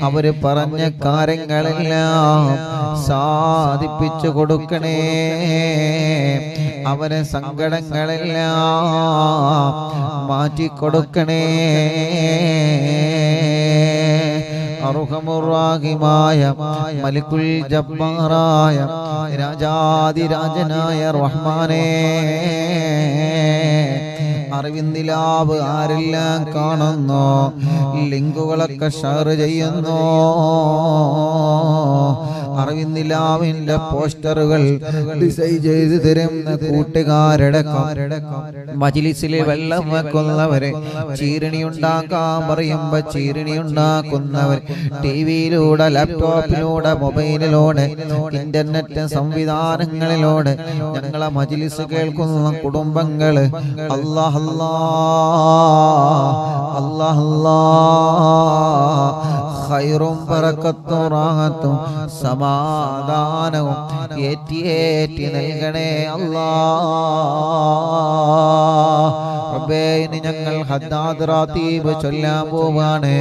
അവര് പറഞ്ഞ കാര്യങ്ങളെല്ലാം സാധിപ്പിച്ചു കൊടുക്കണേ. അവരെ സങ്കടങ്ങളെല്ലാം മാറ്റിക്കൊടുക്കണേ. അർഹമുർ-റഹീമായ മലിക്കുൽ ജബ്ബാറായ രാജാതിരാജനായ റഹ്മാനേ, അറിവിന്നിലാവ് ആരെല്ലാം കാണുന്നു, ലിങ്കുകളൊക്കെ ഷെയർ ചെയ്യുന്നു, അറിവിന്നിലാവിന്റെ പോസ്റ്ററുകൾ ഡിസൈൻ ചെയ്ത് തരുന്ന കൂട്ടുകാരുടെ മജ്‌ലിസിലെ വെള്ളം വെക്കുന്നവരെ, ചീരണി ഉണ്ടാക്കാൻ പറയുമ്പോ ചീരണി ഉണ്ടാക്കുന്നവർ, ടിവിയിലൂടെ ലാപ്ടോപ്പിലൂടെ മൊബൈലിലൂടെ ഇന്റർനെറ്റ് സംവിധാനങ്ങളിലൂടെ ഞങ്ങളെ മജ്‌ലിസ് കേൾക്കുന്ന കുടുംബങ്ങള് അല്ലാഹ് അല്ലാഹ് അല്ലാഹ് ഖൈറും ബറക്കത്തും റാഹത്തും സമാധാനവും ഏറ്റി നൽകണേ അല്ലാഹ്. റബ്ബേ, ഇനി ഞങ്ങൾ ഹദ്ദാദ് റാത്തീബ് ചൊല്ലാൻ പോവാണ്.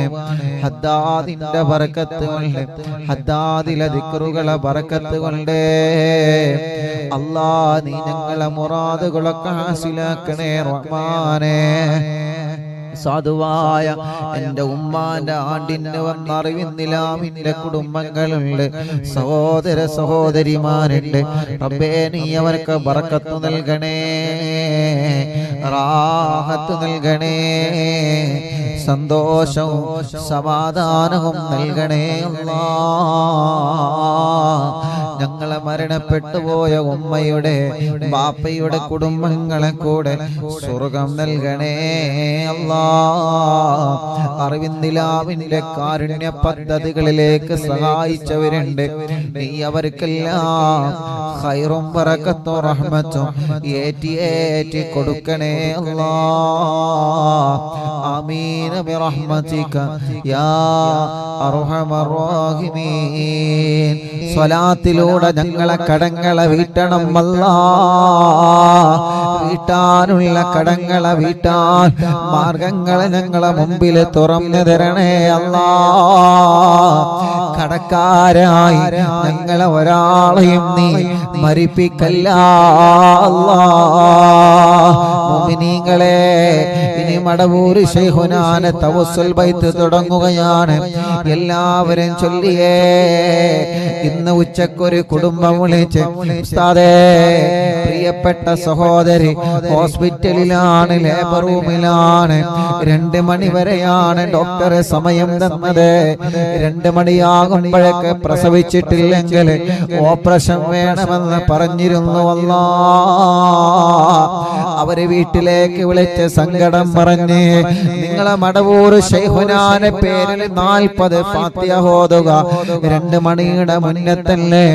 ഹദ്ദാദിന്റെ ബറക്കത്ത് കൊണ്ട്, ഹദ്ദാദിലെ ദിക്റുകളെ ബറക്കത്ത് കൊണ്ട് അല്ലാഹ് നീ ഞങ്ങളെ മുറാദുകളൊക്കെ ഹാസിലാക്കണേ റഹ്മാനേ. സാധുവായ എൻ്റെ ഉമ്മാന്റെ ആണ്ടിന് വന്നറിവിന്നിലാമിന്റെ കുടുംബങ്ങളുണ്ട്, സഹോദര സഹോദരിമാരുണ്ട്. റബ്ബേ, നീ അവർക്ക് ബറക്കത്ത് നൽകണേ, റാഹത്ത് നൽകണേ, സന്തോഷവും സമാധാനവും നൽകണേ അല്ലാഹ്. ഞങ്ങളെ മരണപ്പെട്ടു പോയ ഉമ്മയുടെ ബാപ്പയുടെ കുടുംബങ്ങളെ കൂടെ സ്വർഗം നൽകണേ അല്ലാഹ്. അറിവിന്നിലാവിന്റെ കാരുണ്യ പദ്ധതികളിലേക്ക് സഹായിച്ചവരുണ്ട്, നീ അവർക്കെല്ലാം ഖൈറും ബറക്കത്തും റഹ്മത്തും ഏറ്റി കൊടുക്കണേ അല്ലാഹ്. ആമീൻ ബിറഹ്മതിക യാ അർഹമർ റഹീമീൻ. സ്വലാത്തിലൂടെ ഞങ്ങളെ കടങ്ങളെ വീട്ടണം അല്ലാഹ്. വീട്ടാനുള്ള കടങ്ങളെ വീട്ടാൻ മാർഗങ്ങളെ ഞങ്ങളെ മുമ്പിൽ തുറന്നു തരണേ അല്ലാഹ്. കടക്കാരായി ഞങ്ങളെ ഒരാളെയും നീ മരിപ്പിക്കല്ല അല്ലാഹ്. മുഅ്മിനീങ്ങളെ, ഇനി മടവൂർ ശൈഖുനാനെ തവസ്സുൽ ബൈത്ത് തുടങ്ങുകയാണ്. എല്ലാവരും ചൊല്ലിയേ. ഇന്ന് ഉച്ചക്കൊരു കുടുംബം വിളിച്ച്, ഉസ്താദേ, പ്രിയപ്പെട്ട സഹോദരി ഹോസ്പിറ്റലിലാണ്, ലേബർ റൂമിലാണ്, 2 മണി വരെയാണ് ഡോക്ടർ സമയം തന്നത്. 2 മണിയാകുമ്പോഴൊക്കെ പ്രസവിച്ചിട്ടില്ലെങ്കിൽ ഓപ്പറേഷൻ വേണമെന്ന് പറഞ്ഞിരുന്നു അല്ലാഹ്. അവര് വീട്ടിലേക്ക് വിളിച്ച് സങ്കടം പറഞ്ഞ്, നിങ്ങളെ മടവൂർ ശൈഖുനാന്റെ പേരിൽ 40 ഫാത്തിഹ ഓതുക, 2 മണിയുടെ മുന്നേ തന്നെ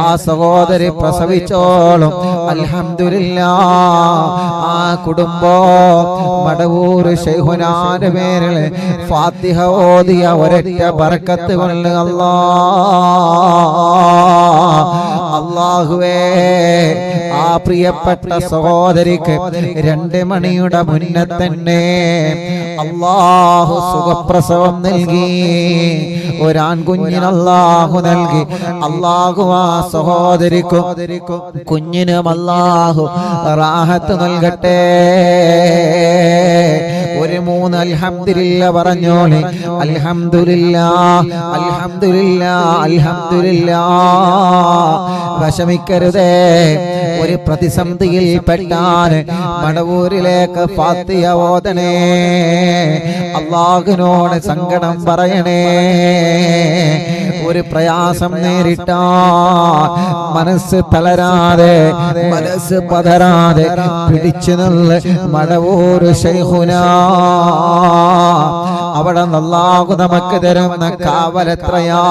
ആ സഹോദരി പ്രസവിച്ചോളും. അൽഹംദുലില്ലാഹ്, ആ കുടുംബം മടവൂർ ശൈഖുനാന്റെ പേരിൽ ഫാത്തിഹ ഓതിയ ഒരൊറ്റ ബറക്കത്ത് കൊണ്ട് അല്ലാഹ് അല്ലാഹുവേ ആ പ്രിയപ്പെട്ട സഹോദരിക്ക് 2 മണിയുടെ മുന്നേ തന്നെ അല്ലാഹു സുഖപ്രസവം നൽകി. ഒരാൺകുഞ്ഞിന് അല്ലാഹു നൽകി. അല്ലാഹു ആ സഹോദരിക്കും കുഞ്ഞിനും അല്ലാഹു റാഹത്ത് നൽകട്ടെ. ഒരു 3 അൽഹംദുലില്ലാ പറഞ്ഞോളി. അൽഹംദുലില്ലാ അൽഹംദുലില്ലാ അൽഹംദുലില്ലാ. വിഷമിക്കരുതേ. ഒരു പ്രതിസന്ധിയിൽ പെട്ടാൽ മടവൂരിലേക്ക് ഫാത്തിഹ ഓതണേ. അല്ലാഹുവിനോട് സങ്കടം പറയണേ. ഒരു പ്രയാസം നേരിട്ടാൽ മനസ്സ് തളരാതെ മനസ്സ് പതരാതെ പിടിച്ചു നിന്ന് മടവൂർ ശൈഖുനാ അവിടെ അല്ലാഹു നമുക്ക് തരുന്ന കാവലെത്രയാ,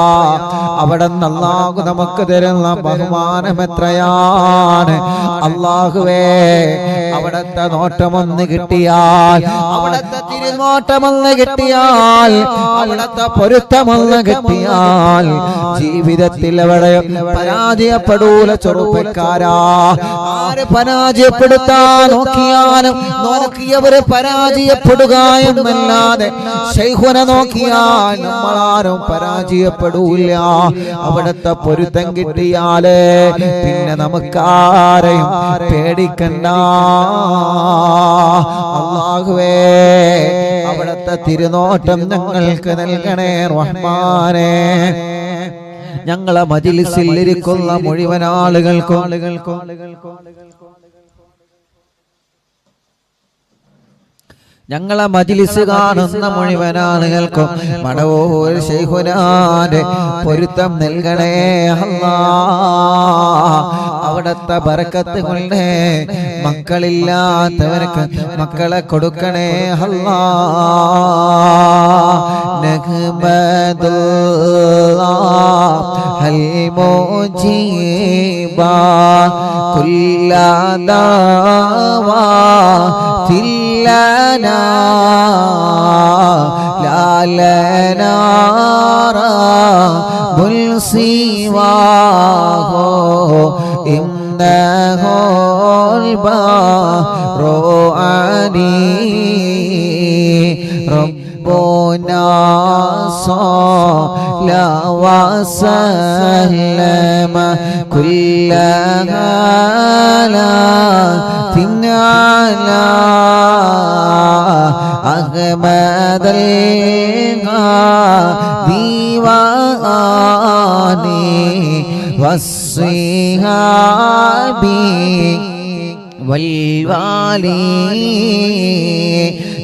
അവിടെ അല്ലാഹു നമുക്ക് തരുന്ന ബഹുമാനം എത്രയാണ്. അല്ലാഹുവേ അവിടത്തെ നോട്ടമൊന്ന് കിട്ടിയാൽ, അവിടത്തെ തിരുനോട്ടമൊന്ന് കിട്ടിയാൽ, അവിടത്തെ പൊരുത്തമൊന്ന് കിട്ടിയാൽ ജീവിതത്തിൽ അവിടെ പരാജയപ്പെടൂല. ചെറുപ്പക്കാരാ, ആര് പരാജയപ്പെടുത്താൻ നോക്കിയാലും നോക്കിയവര് പരാജയപ്പെടുക എന്നല്ലാതെ ശൈഖുന നോക്കിയാൽ നമ്മളാരും പരാജയപ്പെടൂല. അവിടത്തെ പൊരുത്തം കിട്ടിയാല് പിന്നെ നമുക്കാരെയും പേടിക്കണ്ട. അല്ലാഹുവേ അവിടത്തെ തിരുനോട്ടം ഞങ്ങൾക്ക് നൽകണേ റഹ്മാനേ. ഞങ്ങളെ മജ്‌ലിസിൽ ഇരിക്കുന്ന മുഴുവൻ ആളുകൾക്കും ഞങ്ങളെ മജ്‌ലിസ് കാണുന്ന മുഴുവൻ ആളുകൾക്കും മടവൂർ ശൈഖുനാന്റെ പൊരുത്തം നൽകണേ അല്ലാഹ്. അവിടത്തെ ബറക്കത്ത് കൊണ്ട് മക്കളില്ലാത്തവർക്ക് മക്കളെ കൊടുക്കണേ അല്ലാഹ്. നഹ്മദുല്ലാഹൽ മുജീബാ കുല്ലദാവാതിൽ لنا لا لنا رب سواه إنه البر عليم ربنا صلى وسلم كل هالات على أحمد الغادي والصحاب والوالي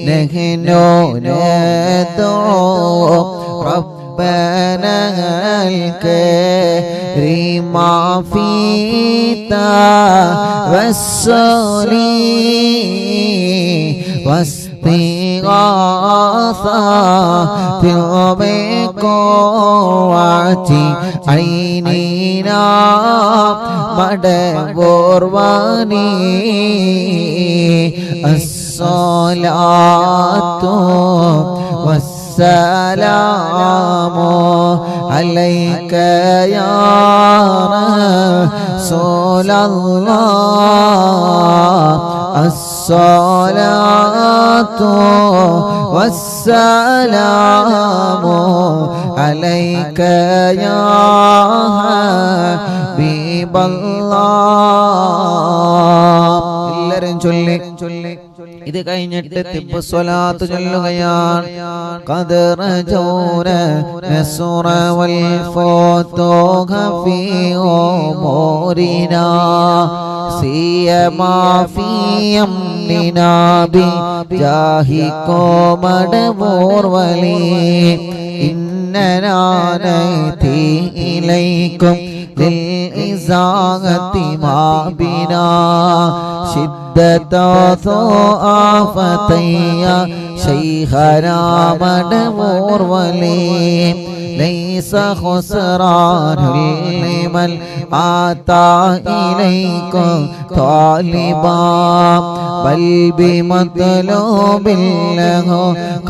نحن ندعو ربنا الكريم في توسلي واستغاثة بقوة عيننا مدبر واني الصلاة والسلام عليك يا رسول الله. الصلاة والسلام عليك يا حبيب الله. എല്ലാവരും ചൊല്ലി ഇത് കഴിഞ്ഞിട്ട് തിബ്ബു സ്വലാത്ത് ചൊല്ലുകയാണ്. ഖദർ ജൗന നസ്റ വൽ ഫതൂഹ ഫീ ഉമൂരിനാ സിയമാ ഫീ അംനിനാ ബിജാഹികോ മടവൂർ വലി ഇന്നനാ നഅതി ഇലൈക്കും للإزاغة ما بنا شدة ضعفتي شيخنا مدبور ولي ليس خسران لمن آتى إليكم طالبا بل بمطلوب له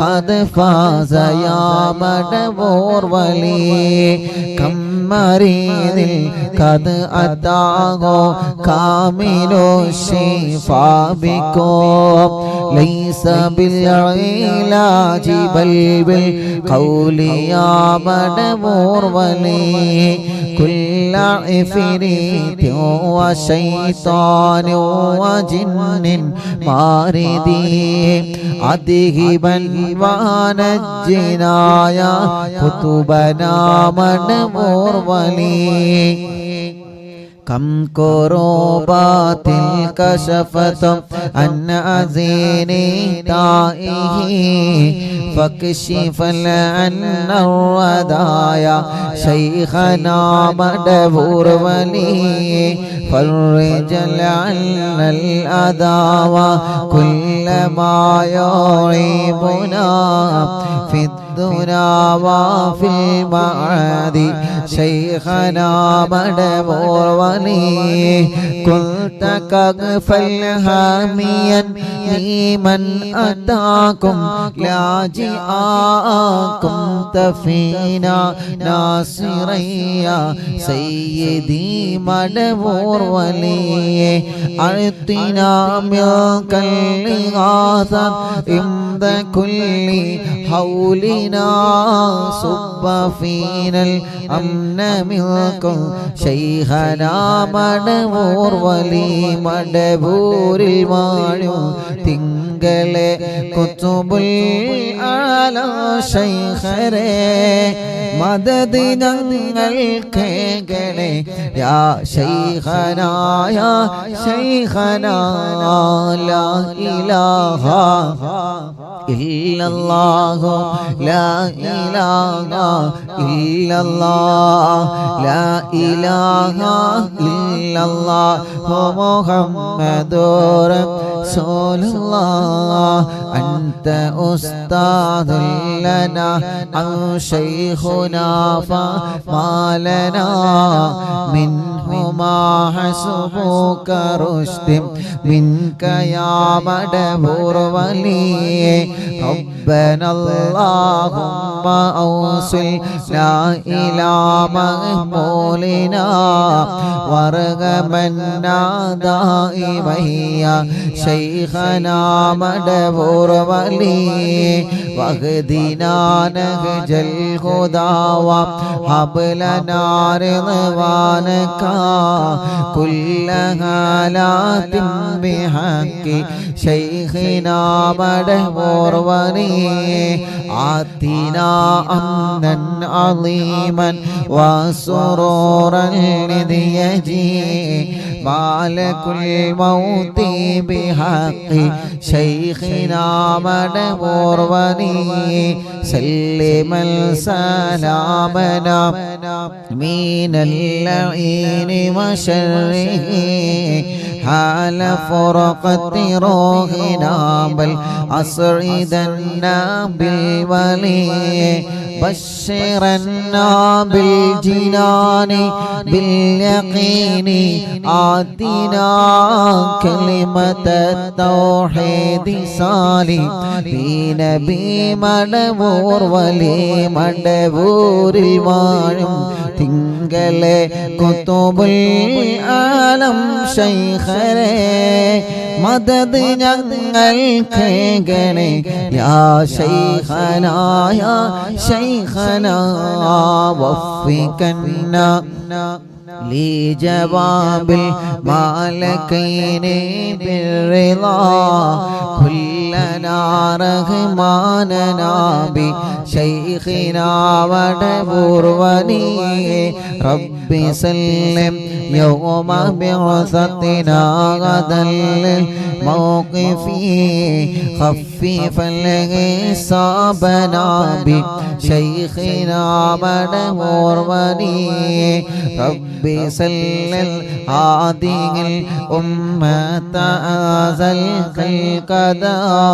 قد فاز يا مدبور ولي كم مريض قد أتاه كامل الشفاء بكم ليس بالعلاج بل بالقول يا مدبور ولي كل عفريت وشيطان وجن ماردي أذهبا ونجنا يا كتبنا مدبور ولي كم كروبات كشفت عن أزيني تائه فاكشف عنا الردايا شيخنا مدبور ولي فرج عنا الأذى وكل ما يعيبنا في الدنيا وفي المعاد شيخنا مدبور ولي كنت كغفل هاميا لمن أتاكم لاجئاكم تفينا ناصريا سيدي مدبور ولي أعطنا منك الإغاثة عند كل حولنا صب فينا الأمن منكم شيخنا مدبور ولي مدبور المعلوم തിങ്കളെ കുത്തുബുൽ ആല ശൈഖരേ മദദ് ഞങ്ങൾക്ക് കേളെ യാ ശൈഖനാ യാ ശൈഖനാ ലാ ഇലാഹ ഇല്ലല്ലാഹു ലാ ഇലാഹ ഇല്ലല്ലാഹ് ലാ ഇലാഹ ഇല്ലല്ലാഹു മുഹമ്മദുർ റസൂലുള്ളാഹ് അൻത ഉസ്താദുൽ ലനാ ഔ ശൈഖുനാ ഫമാ ലനാ മിൻഹുമാ ഹസ്ബുക റുശ്ദി മിൻക യാ മദബൂർ വലി ربنا اللهم أوصلنا إلى مقبولنا وارغمنا دائما يا شيخنا مدبور ولي واهدنا نهج الهدى وهب لنا رضوانك كل حالات بحق شيخنا مدبور ولي آتنا أمنا عظيما وسرورا إذ يجي مالك الموت بحق شيخنا مدبور ولي سلم سلامنا من اللعين وشره حال فرقة روحنا بل أسعدنا بالولي بشرنا بالجنان باليقين آتنا كلمة التوحيد صالي بنبي مدبور ولي مدبور المعلم തിങ്കളെ കുത്തുബുൽ ആലം ശൈഖരേ മദദ് ഞങ്ങൾക്ക് കേളെ യാ ശൈഖനാ യാ ശൈഖനാ വഫികന്ന لجواب المالكين بالرضا كلنا رحماننا بشيخنا مدبور ولي رب سلم يوم بعثتنا غدا للموقف خفف الحسابنا بشيخنا مدبور ولي رب سلل هذه الأمة أزل القضاء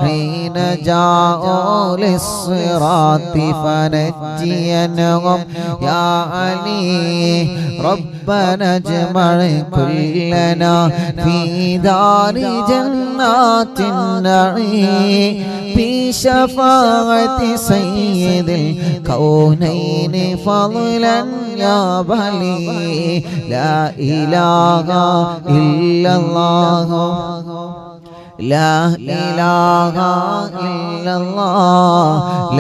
حين جاءوا للصراط فنجينهم يا علي ربنا اجمع كلنا في دار جنات النعيم بشفاعة سيد الكونين فضلا يا بلي لا إله إلا الله لا إله إلا الله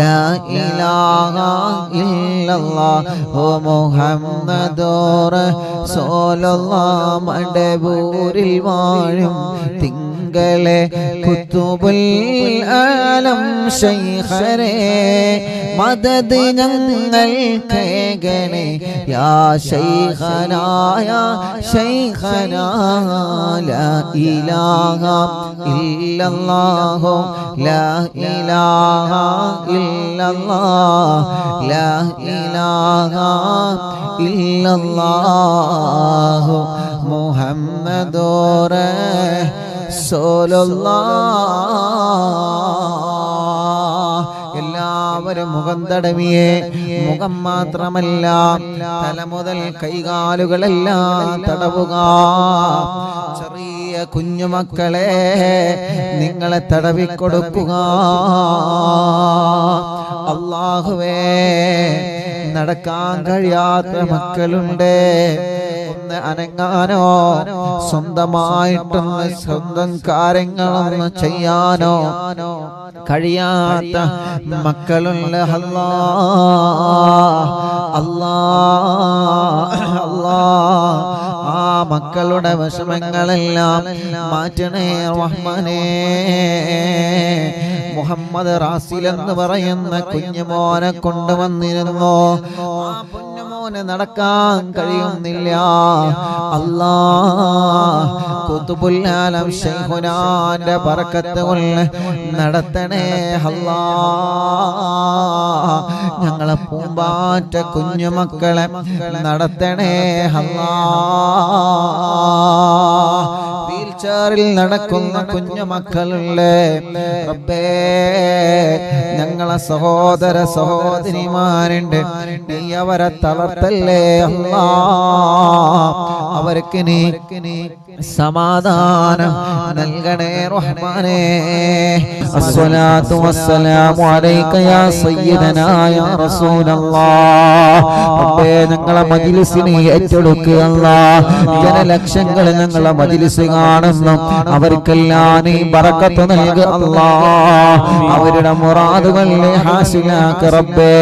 لا إله إلا الله محمد رسول الله മടവൂരിൽ വാഴും തിങ്കളെ കുത്തുബുൽ ആലം ശൈഖരേ മദദ് ഞങ്ങൾ കേകണേ യാ ശൈഖനാ യാ ശൈഖനാ ലാ ഇലാഹ ഇല്ലല്ലാഹു ലാ ഇലാഹ ഇല്ലല്ലാഹ് ലാ ഇലാഹ ഇല്ലല്ലാഹു മുഹമ്മദുർ റസൂലുള്ളാഹ്. എല്ലാവരും മുഖം തടവിയേ. മുഖം മാത്രമല്ല തല മുതൽ കൈകാലുകളെല്ലാം തടവുക. ചെറിയ കുഞ്ഞുമക്കളെ നിങ്ങളെ തടവിക്കൊടുക്കുക. അല്ലാഹുവേ, നടക്കാൻ കഴിയാത്ത മക്കളുണ്ട്. ഒന്ന് അനങ്ങാനോ സ്വന്തമായിട്ടൊന്ന് സ്വന്തം കാര്യങ്ങളൊന്ന് ചെയ്യാനോ കഴിയാത്ത മക്കളുണ്ട്. അല്ലാ അല്ലാ അല്ലാ, ആ മക്കളുടെ വിഷമങ്ങളെല്ലാം മാറ്റണേ റഹ്മാനേ. മുഹമ്മദ് റാസിൽ എന്ന് പറയുന്ന കുഞ്ഞുമോനെ കൊണ്ടുവന്നിരുന്നു. ആ കുഞ്ഞുമോനെ നടക്കാൻ കഴിയുന്നില്ല. അല്ലാ, ഖുതുബുൽ ആലം ശൈഖുനാന്റെ ബറക്കത്ത് കൊണ്ട് നടത്തണേ അല്ലാ. ഞങ്ങളെ പൂമ്പാറ്റ കുഞ്ഞുമക്കളെ നടത്തണേ അല്ലാ. വീൽചെയറിൽ നടക്കുന്ന കുഞ്ഞുമക്കളുടെ റബ്ബേ, ഞങ്ങളെ സഹോദര സഹോദരിമാരുണ്ട്, നീ അവരെ തളർത്തല്ലേ അല്ലാ. അവർക്ക് നീ സമാധാനം നൽകണേ റഹ്മാനേ. അസ്സലാത്തു വസ്സലാമു അലൈക യാ സയ്യിദനാ യാ റസൂലല്ലാഹ്. റബ്ബേ, ഞങ്ങളെ മജ്ലിസിനെ ഏറ്റെടുക്കുക അല്ലാഹ്. ജനലക്ഷങ്ങൾ ഞങ്ങളെ മജ്ലിസ് കാണുന്നു, അവർക്കെല്ലാം നീ ബറക്കത്ത് നൽകുക അല്ലാഹ്. അവരുടെ മുറാദുകൾ ഹാസിലാക്ക റബ്ബേ.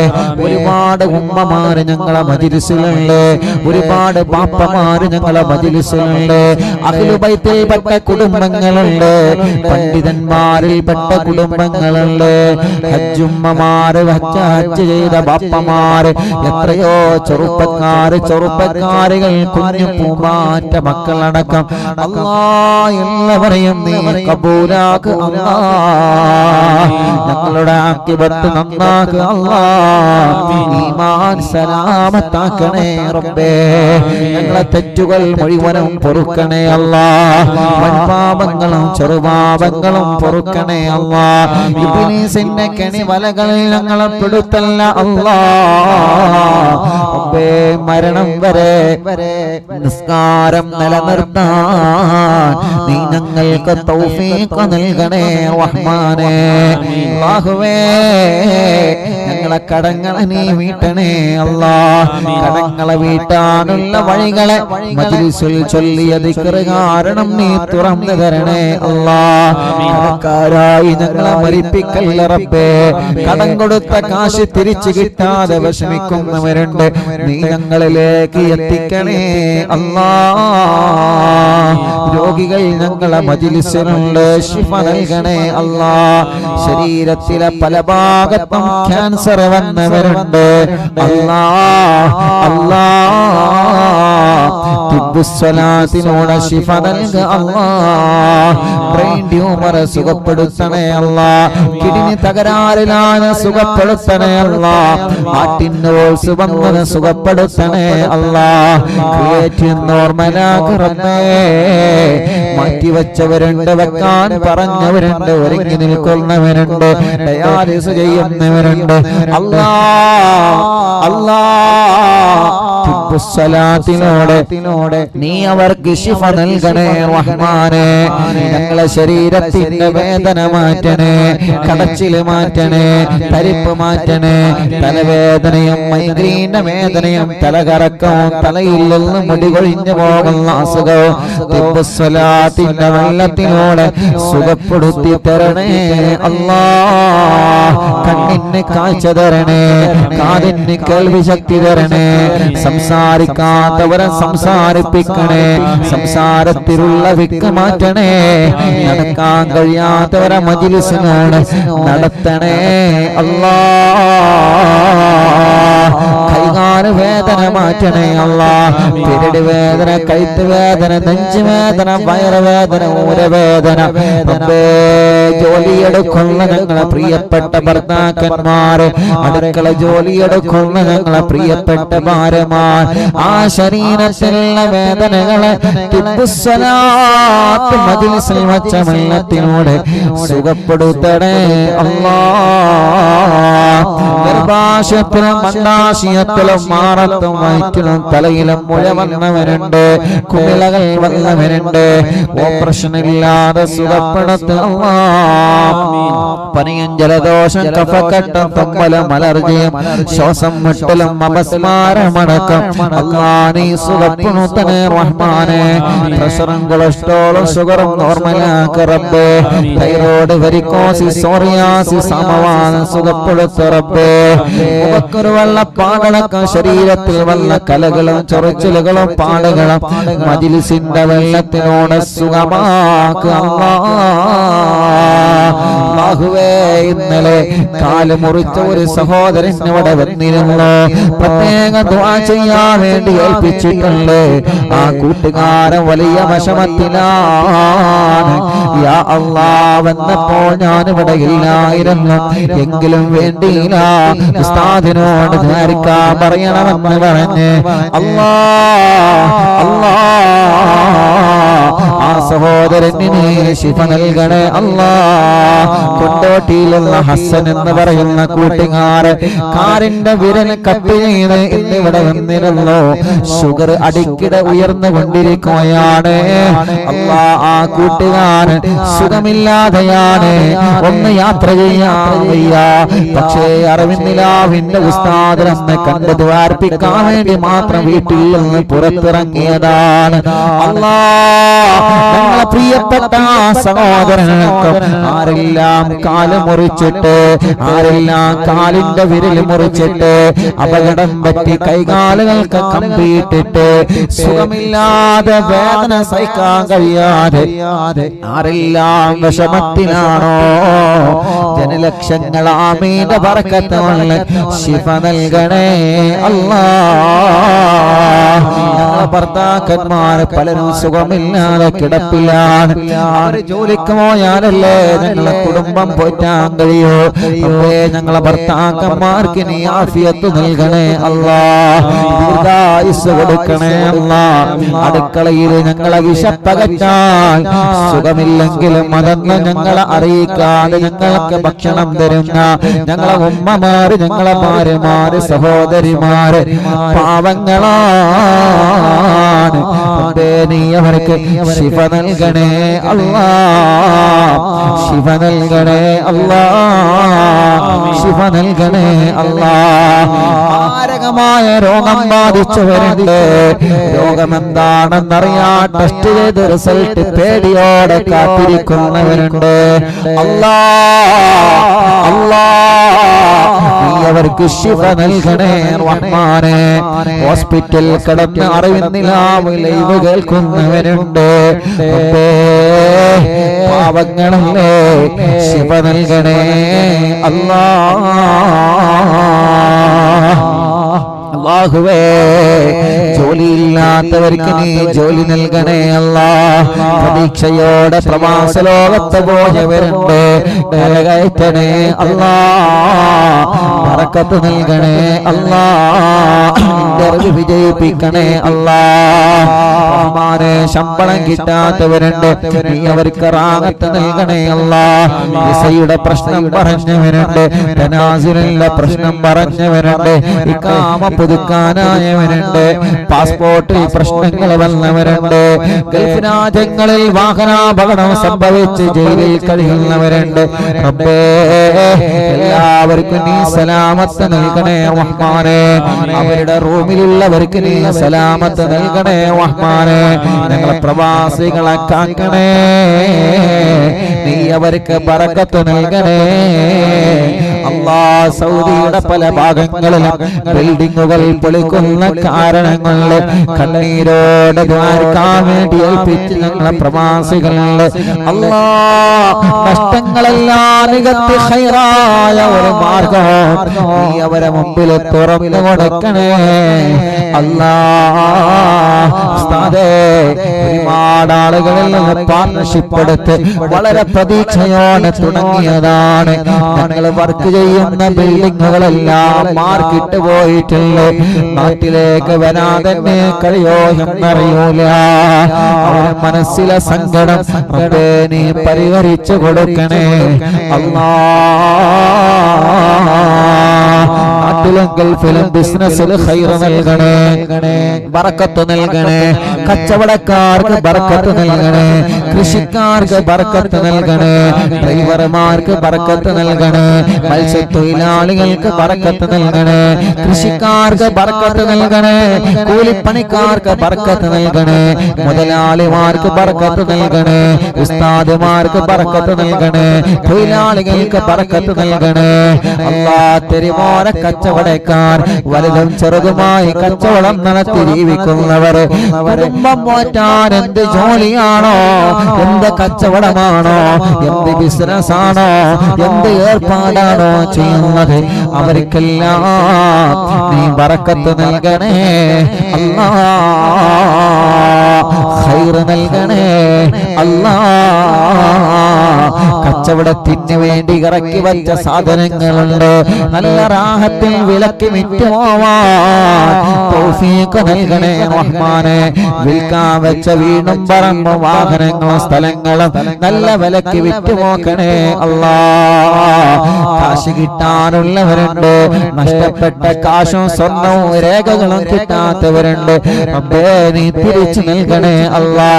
ഒരുപാട് ഉമ്മമാര് ഞങ്ങളെ മജ്ലിസിലുണ്ട്, ഒരുപാട് ബാപ്പമാര് ഞങ്ങളെ മജ്ലിസിലുണ്ട്, അഹ്ലുബൈത്തിൽ പെട്ട കുടുംബങ്ങളുണ്ട്, പണ്ഡിതന്മാരിൽ പെട്ട കുടുംബങ്ങളുണ്ട്, ഹജ്ജുമ്മമാര്, ഹജ്ജ് ചെയ്ത ബാപ്പമാര്, എത്രയോ ചെറുപ്പക്കാരികൾ, കുഞ്ഞു പൂമാറ്റ മക്കളടക്കം അല്ലാഹ് എല്ലാവരെയും നീ കബൂലാക്ക് അല്ലാഹ്. ഞങ്ങളുടെ ആഖിബത്ത് നന്നാക്ക് അല്ലാഹ്. ഈമാൻ സലാമത്താക്കണേ റബ്ബേ. ഞങ്ങളെ തെറ്റുകൾ മുഴുവനും പൊറുക്കണേ അല്ലാഹ്. വൻപാപങ്ങളും ചെറുപാപങ്ങളും പൊറുക്കണേ അല്ലാഹ്. ഇബ്ലീസിന്റെ കെണിവലകളിൽ ഞങ്ങളെ പെടുത്തല്ല അല്ലാഹ്. റബ്ബേ, മരണം വരെ നിസ്കാരം നിലനിർത്താൻ നീ ഞങ്ങൾക്ക് തൗഫീഖ് നൽകണേ റഹ്മാനേ. അല്ലാഹുവേ, ഞങ്ങളെ കടങ്ങളെ നീ വീട്ടണേ അല്ലാഹ്. കടങ്ങളെ വീട്ടാനുള്ള വഴികളെ മജ്ലിസിൽ ചൊല്ലിയ ദിക്ർ കാരണം നീ തുറന്നു തരണേ അല്ലാഹ്. കടക്കാരായി ഞങ്ങളെ മരിപ്പിക്കല്ല റബ്ബേ. കടം കൊടുത്ത കാശ് തിരിച്ചു കിട്ടാതെ വിഷമിക്കുന്നവരുണ്ട്, നീ ഞങ്ങളിലേക്ക് എത്തിക്കണേ അല്ലാഹ്. രോഗികൾ ഞങ്ങളെ മജ്ലിസിലുണ്ട്, ശിഫ നൽകണേ അല്ലാഹ്. ശരീരത്തിലെ പല ഭാഗത്തും ക്യാൻസർ വന്നവരുണ്ട് അല്ലാഹ്. തിബ്ബുസ്സലാത്തിനോട് ശിഫ നൽക അല്ലാഹ്. ബ്രെയിൻ ട്യൂമർ സുഖപ്പെടുത്തണേ അല്ലാഹ്. കിഡ്നി തകരാറിലാണ് സുഖപ്പെടുത്തണേ അല്ലാഹ്. ഹാർട്ടിനോൾസ് വന്നത് സുഖപ്പെടുത്തണേ അല്ലാഹ്. ക്രിയേറ്റിൻ നോർമലാക്ക് റബ്ബേ. മാറ്റിവെച്ചവരുണ്ട്, വെക്കാൻ പറഞ്ഞവരുണ്ട്, ഒരുങ്ങി നിൽക്കുന്നവരുണ്ട്, ഡയാലിസ് ചെയ്യുന്നവരുണ്ട്. അല്ലാ അല്ലാ സ്വലാത്തിനോടെ നീ അവർക്ക് ശിഫ നൽകണേ റഹ്മാനേ. ഞങ്ങളെ ശരീരത്തിന്റെ വേദന മാറ്റണേ, കടച്ചില് മാറ്റണേ, തരിപ്പ് മാറ്റണേ, തലവേദനയും മൈഗ്രീന്റെ വേദനയും തലകറക്കവും തലയിൽ നിന്ന് മുടി കൊഴിഞ്ഞു പോകുന്ന അസുഖവും സ്വലാത്തിന്റെ വെള്ളത്തിനോടെ സുഖപ്പെടുത്തി തരണേ അല്ലാ. കണ്ണിന് കാഴ്ച തരണേ, കാതിന് കേൾവി ശക്തി തരണേ, സംസാരിക്കാത്തവരെ സംസാരിപ്പിക്കണേ, സംസാരത്തിലുള്ള വിക്ക് മാറ്റണേ, നടക്കാൻ കഴിയാത്തവരെ മജ്‌ലിസിനോട് നടത്തണേ അല്ലാ. കൈകാല് വേദന മാറ്റണേ അല്ലാ. പിരടി വേദന, കഴുത്ത് വേദന, നെഞ്ച് വേദന, വയറുവേദന, ഊരവേദന, ജോലിയെടുക്കുന്ന ഞങ്ങളെ പ്രിയപ്പെട്ട ഭർത്താക്കന്മാര്, അടുക്കള ജോലിയെടുക്കുന്ന ഞങ്ങളെ പ്രിയപ്പെട്ട ഭാര്യമാർ, ആ ശരീരത്തിലുള്ള വേദനകളെ സ്വലാത്ത് മജ്‌ലിസിൽ വച്ച വെള്ളത്തിനോട് സുഖപ്പെടുത്തണേ അല്ലാ. ഗർഭാശയത്തിലും അണ്ഡാശയത്തിലും മാറത്തും വയറ്റിലും തലയിലും മുഴ വന്നവരുണ്ട്, കുമിളകൾ വന്നവരുണ്ട്, ഓപ്പറേഷൻ ഇല്ലാതെ സുഖപ്പെടുത്തുക. പനിയും ജലദോഷം കഫക്കെട്ടും തുമ്മലും അലർജിയും ശ്വാസം മുട്ടലും അപസ്മാരമടക്കം അല്ലാ നീ സുഖപ്പെടുത്തണേ റഹ്മാനേ. പ്രഷറും കൊളസ്ട്രോളും ഷുഗറും നോർമലാക്ക റബ്ബേ. തൈറോയ്ഡ്, വെരിക്കോസിസ്, സോറിയാസിസ്, സമവാദം സുഖപ്പെടുത്ത റബ്ബേ. മുഖക്കൊരു വെള്ളപ്പാടടക്കം ശരീരത്തിൽ വല്ല കലകളും ചൊറിച്ചിലുകളും പാടുകളും മജ്‌ലിസിന്റെ വെള്ളത്തിനോട് സുഖമാക്കുക അല്ലാഹുവേ. ഇന്നലെ കാല് മുറിച്ച ഒരു സഹോദരൻ ഇവിടെ വന്നിരുന്നു, പ്രത്യേക ദുആ ചെയ്യാൻ വേണ്ടി ഏൽപ്പിച്ചിട്ടുണ്ട്. ആ കൂട്ടുകാരൻ വലിയ വിഷമത്തിലാണ്. യാ അല്ലാഹ്, വന്നപ്പോൾ ഞാനിവിടെ ഇല്ലായിരുന്നു, എങ്കിലും വേണ്ടിയില്ല ഉസ്താദിനോട് ധാരിക്കാൻ പറയണമെന്ന് പറഞ്ഞ് ആ സഹോദരന് ശിഫ നൽകണേ അല്ലാ. കൊണ്ടോട്ടിയിലുള്ള ഹസൻ എന്ന് പറയുന്ന കൂട്ടുകാരൻ കാറിന്റെ വിരൽ കട്ട് ചെയ്ത് ഇന്നിവിടെ വന്നിരുന്നു. ഷുഗർ അടിക്കിടെ ഉയർന്നുകൊണ്ടിരിക്കുകയാണ് അല്ലാ. ആ കൂട്ടുകാരൻ സുഖമില്ലാതെയാണ്, ഒന്ന് യാത്ര ചെയ്യാൻ വയ്യ. പക്ഷേ അറിവിന്ദിലാവിന്റെ ഉസ്താദിനെ കണ്ട് ദ്വാർപ്പിക്കാൻ വേണ്ടി മാത്രം വീട്ടിൽ നിന്ന് പുറത്തിറങ്ങിയതാണ് അല്ലാ. ഞങ്ങളെ പ്രിയപ്പെട്ട സഹോദരനൊക്കെ ആരെല്ലാം കാല് മുറിച്ചിട്ട്, ആരെല്ലാം കാലിന്റെ വിരൽ മുറിച്ചിട്ട്, അപകടം പറ്റി കൈകാലുകൾക്ക് കമ്പിയിട്ടിട്ട് സുഖമില്ലാതെ വേദന സഹിക്കാൻ കഴിയാതെ ആരെല്ലാം വിഷമത്തിലാണോ, ജനലക്ഷങ്ങൾ ആമീന്റെ ബറക്കത്തുള്ള ശിഫ നൽകണേ അല്ലാ. ഞങ്ങളെ ഭർത്താക്കന്മാർ പലരും സുഖമില്ലാതെ കിടപ്പിലാണ്. അവര് ജോലിക്ക് പോയാലല്ലേ ഞങ്ങളെ കുടുംബം പോറ്റാൻ കഴിയൂ. ഞങ്ങളെ ഭർത്താക്കന്മാർക്ക് നീ ആഫിയത്ത് നൽകണേ അല്ലാ, ദീർഘായുസ്സ് കൊടുക്കണേ അല്ലാ. അടുക്കളയിൽ ഞങ്ങളെ വിശപ്പകറ്റാൻ സുഖമില്ലെങ്കിലും അതൊന്നും ഞങ്ങളെ അറിയിക്കാതെ ഞങ്ങൾക്ക് ഭക്ഷണം തരുന്ന ഞങ്ങളെ ഉമ്മമാര്, ഞങ്ങളെ ഭാര്യമാര്, സഹോദരിമാര് പാവങ്ങളാണ്. നീ അവർക്ക് ശിഫ നൽകണേ അല്ലാ, ശിഫ നൽകണേ അല്ലാ, ശിഫ നൽകണേ അല്ലാ. മാരകമായ രോഗം ബാധിച്ചവരുണ്ട്, രോഗമെന്താണെന്നറിയാ ടെസ്റ്റ് ചെയ്ത് റിസൾട്ട് പേടിയോടെ കാത്തിരിക്കുന്നവരുണ്ട് അല്ലാ. അല്ലാ നീ അവർക്ക് ശിഫ നൽകണേ റഹ്മാനേ. ഹോസ്പിറ്റൽ കിടന്ന് അറിവിന്നിലാവ് ലൈവ് കേൾക്കുന്നവരുണ്ട്, പാവങ്ങളല്ലേ ശിഫ നൽകണേ അല്ലാ. അല്ലാഹുവേ ജോലിയില്ലാത്തവർക്ക് നീ ജോലി നൽകണേ അല്ലാ. പ്രതീക്ഷയോടെ പ്രവാസ ലോകത്ത് പോയവരുണ്ട്, കരകയറ്റണേ അല്ലാ. ബറക്കത്ത് നൽകണേ അല്ലാ. ഇന്റർവ്യൂ വിജയിപ്പിക്കണേ അല്ലാ. റഹ്മാനെ ശമ്പളം കിട്ടാത്തവരുണ്ട്, നീ അവർക്ക് റാഹത്ത് നൽകണേ അല്ലാ. വിസയുടെ പ്രശ്നം പറഞ്ഞവരുണ്ട്, തനാസുലിന്റെ പ്രശ്നം പറഞ്ഞവരുണ്ട്, ഇഖാമ പുതുക്കാനായവരുണ്ട്, പാസ്പോർട്ടിൽ പ്രശ്നങ്ങൾ വന്നവരുണ്ട്, ഗൾഫ് രാജ്യങ്ങളിൽ വാഹനാപകടം സംഭവിച്ച് ജയിലിൽ കഴിയുന്നവരുണ്ട്. റബ്ബേ എല്ലാവർക്കും നീ സലാമത്ത് നൽകണേ റഹ്മാനെ. അവരുടെ റൂമിലുള്ളവർക്ക് നീ സലാമത്ത് നൽകണേ റഹ്മാനെ. ഞങ്ങളെ പ്രവാസികളെ കാക്കണേ, നീ അവർക്ക് ബറക്കത്ത് നൽകണേ അല്ലാ. സൗദിയുടെ പല ഭാഗങ്ങളിലും ബിൽഡിങ്ങുകൾ പൊളിക്കുന്ന കാരണങ്ങളിൽ കണ്ണീരോടെ ദ്വാരക്കാൻ വേണ്ടി ഏൽപ്പിച്ച് ഞങ്ങളെ പ്രവാസികളുണ്ട് അല്ലാ. നഷ്ടങ്ങളെല്ലാം നികത്തി ഖൈറായ ഒരു മാർഗം നീ അവരെ മുമ്പിൽ തുറന്നു കൊടുക്കണേ അല്ലാ. ഒരുപാട് ആളുകളിൽ നിന്ന് പാർട്ണർഷിപ്പ് എടുത്ത് വളരെ പ്രതീക്ഷയോടെ തുടങ്ങിയതാണ്. ഞങ്ങൾ വർക്ക് ചെയ്യുന്ന ബിൽഡിങ്ങുകളെല്ലാം മാർക്കിട്ട് പോയിട്ടില്ലേ. നാട്ടിലേക്ക് വരാതെ കഴിയോ എന്നറിയൂല. അവരുടെ മനസ്സിലെ സങ്കടം നീ പരിഹരിച്ചു കൊടുക്കണേ അല്ലാ. നാട്ടിലും ഗൾഫിലും ബിസിനസ്സിൽ ഖൈർ നൽകണേ, ബറക്കത്ത് നൽകണേ. കച്ചവടക്കാർക്ക് ബറക്കത്ത് നൽകണേ, കൃഷിക്കാർക്ക് ബറക്കത്ത് നൽകണേ, ഡ്രൈവർമാർക്ക് ബറക്കത്ത് നൽകണേ, മത്സ്യത്തൊഴിലാളികൾക്ക് ബറക്കത്ത് നൽകണേ, കൃഷിക്കാർക്ക് ബറക്കത്ത് നൽകണേ, കൂലിപ്പണിക്കാർക്ക് ബറക്കത്ത് നൽകണേ, മുതലാളിമാർക്ക് ബറക്കത്ത് നൽകണേ, ഉസ്താദുമാർക്ക് ബറക്കത്ത് നൽകണേ, തൊഴിലാളികൾക്ക് ബറക്കത്ത് നൽകണേ അല്ലാ. തെരുവോര കച്ചവടക്കാർ വലുതും ചെറുതുമായി കച്ചവടം നടത്തി ജീവിക്കുന്നവർ, കുടുംബം പോറ്റാൻ എന്ത് ജോലിയാണോ, എന്ത് കച്ചവടമാണോ, എന്ത് ബിസിനസ് ആണോ, എന്ത് ഏർപ്പാടാണോ ചെയ്യുന്നത്, അവർക്കെല്ലാം നീ ബറക്കത്ത് നൽകണേ അല്ലാ. ഖൈർ നൽകണേ അല്ലാ. കച്ചവടത്തിന് വേണ്ടി ഇറക്കി വച്ച സാധനങ്ങളുണ്ട്, നല്ല റാഹത്തിൽ വിലക്ക് വിറ്റുപോവാൻ തൗഫീഖ് നൽകണേ റഹ്മാനെ. വിൽക്കാൻ വെച്ച വീടും പറമ്പും വാഹനങ്ങളും സ്ഥലങ്ങളും നല്ല വിലക്ക് വിറ്റുപോക്കണേ അല്ലാ. കാശ് കിട്ടാനുള്ളവരുണ്ട്, നഷ്ടപ്പെട്ട കാശും സ്വർണവും രേഖകളും കിട്ടാത്തവരുണ്ട്. റബ്ബേ നീ തിരിച്ചു നൽകണേ അല്ലാ.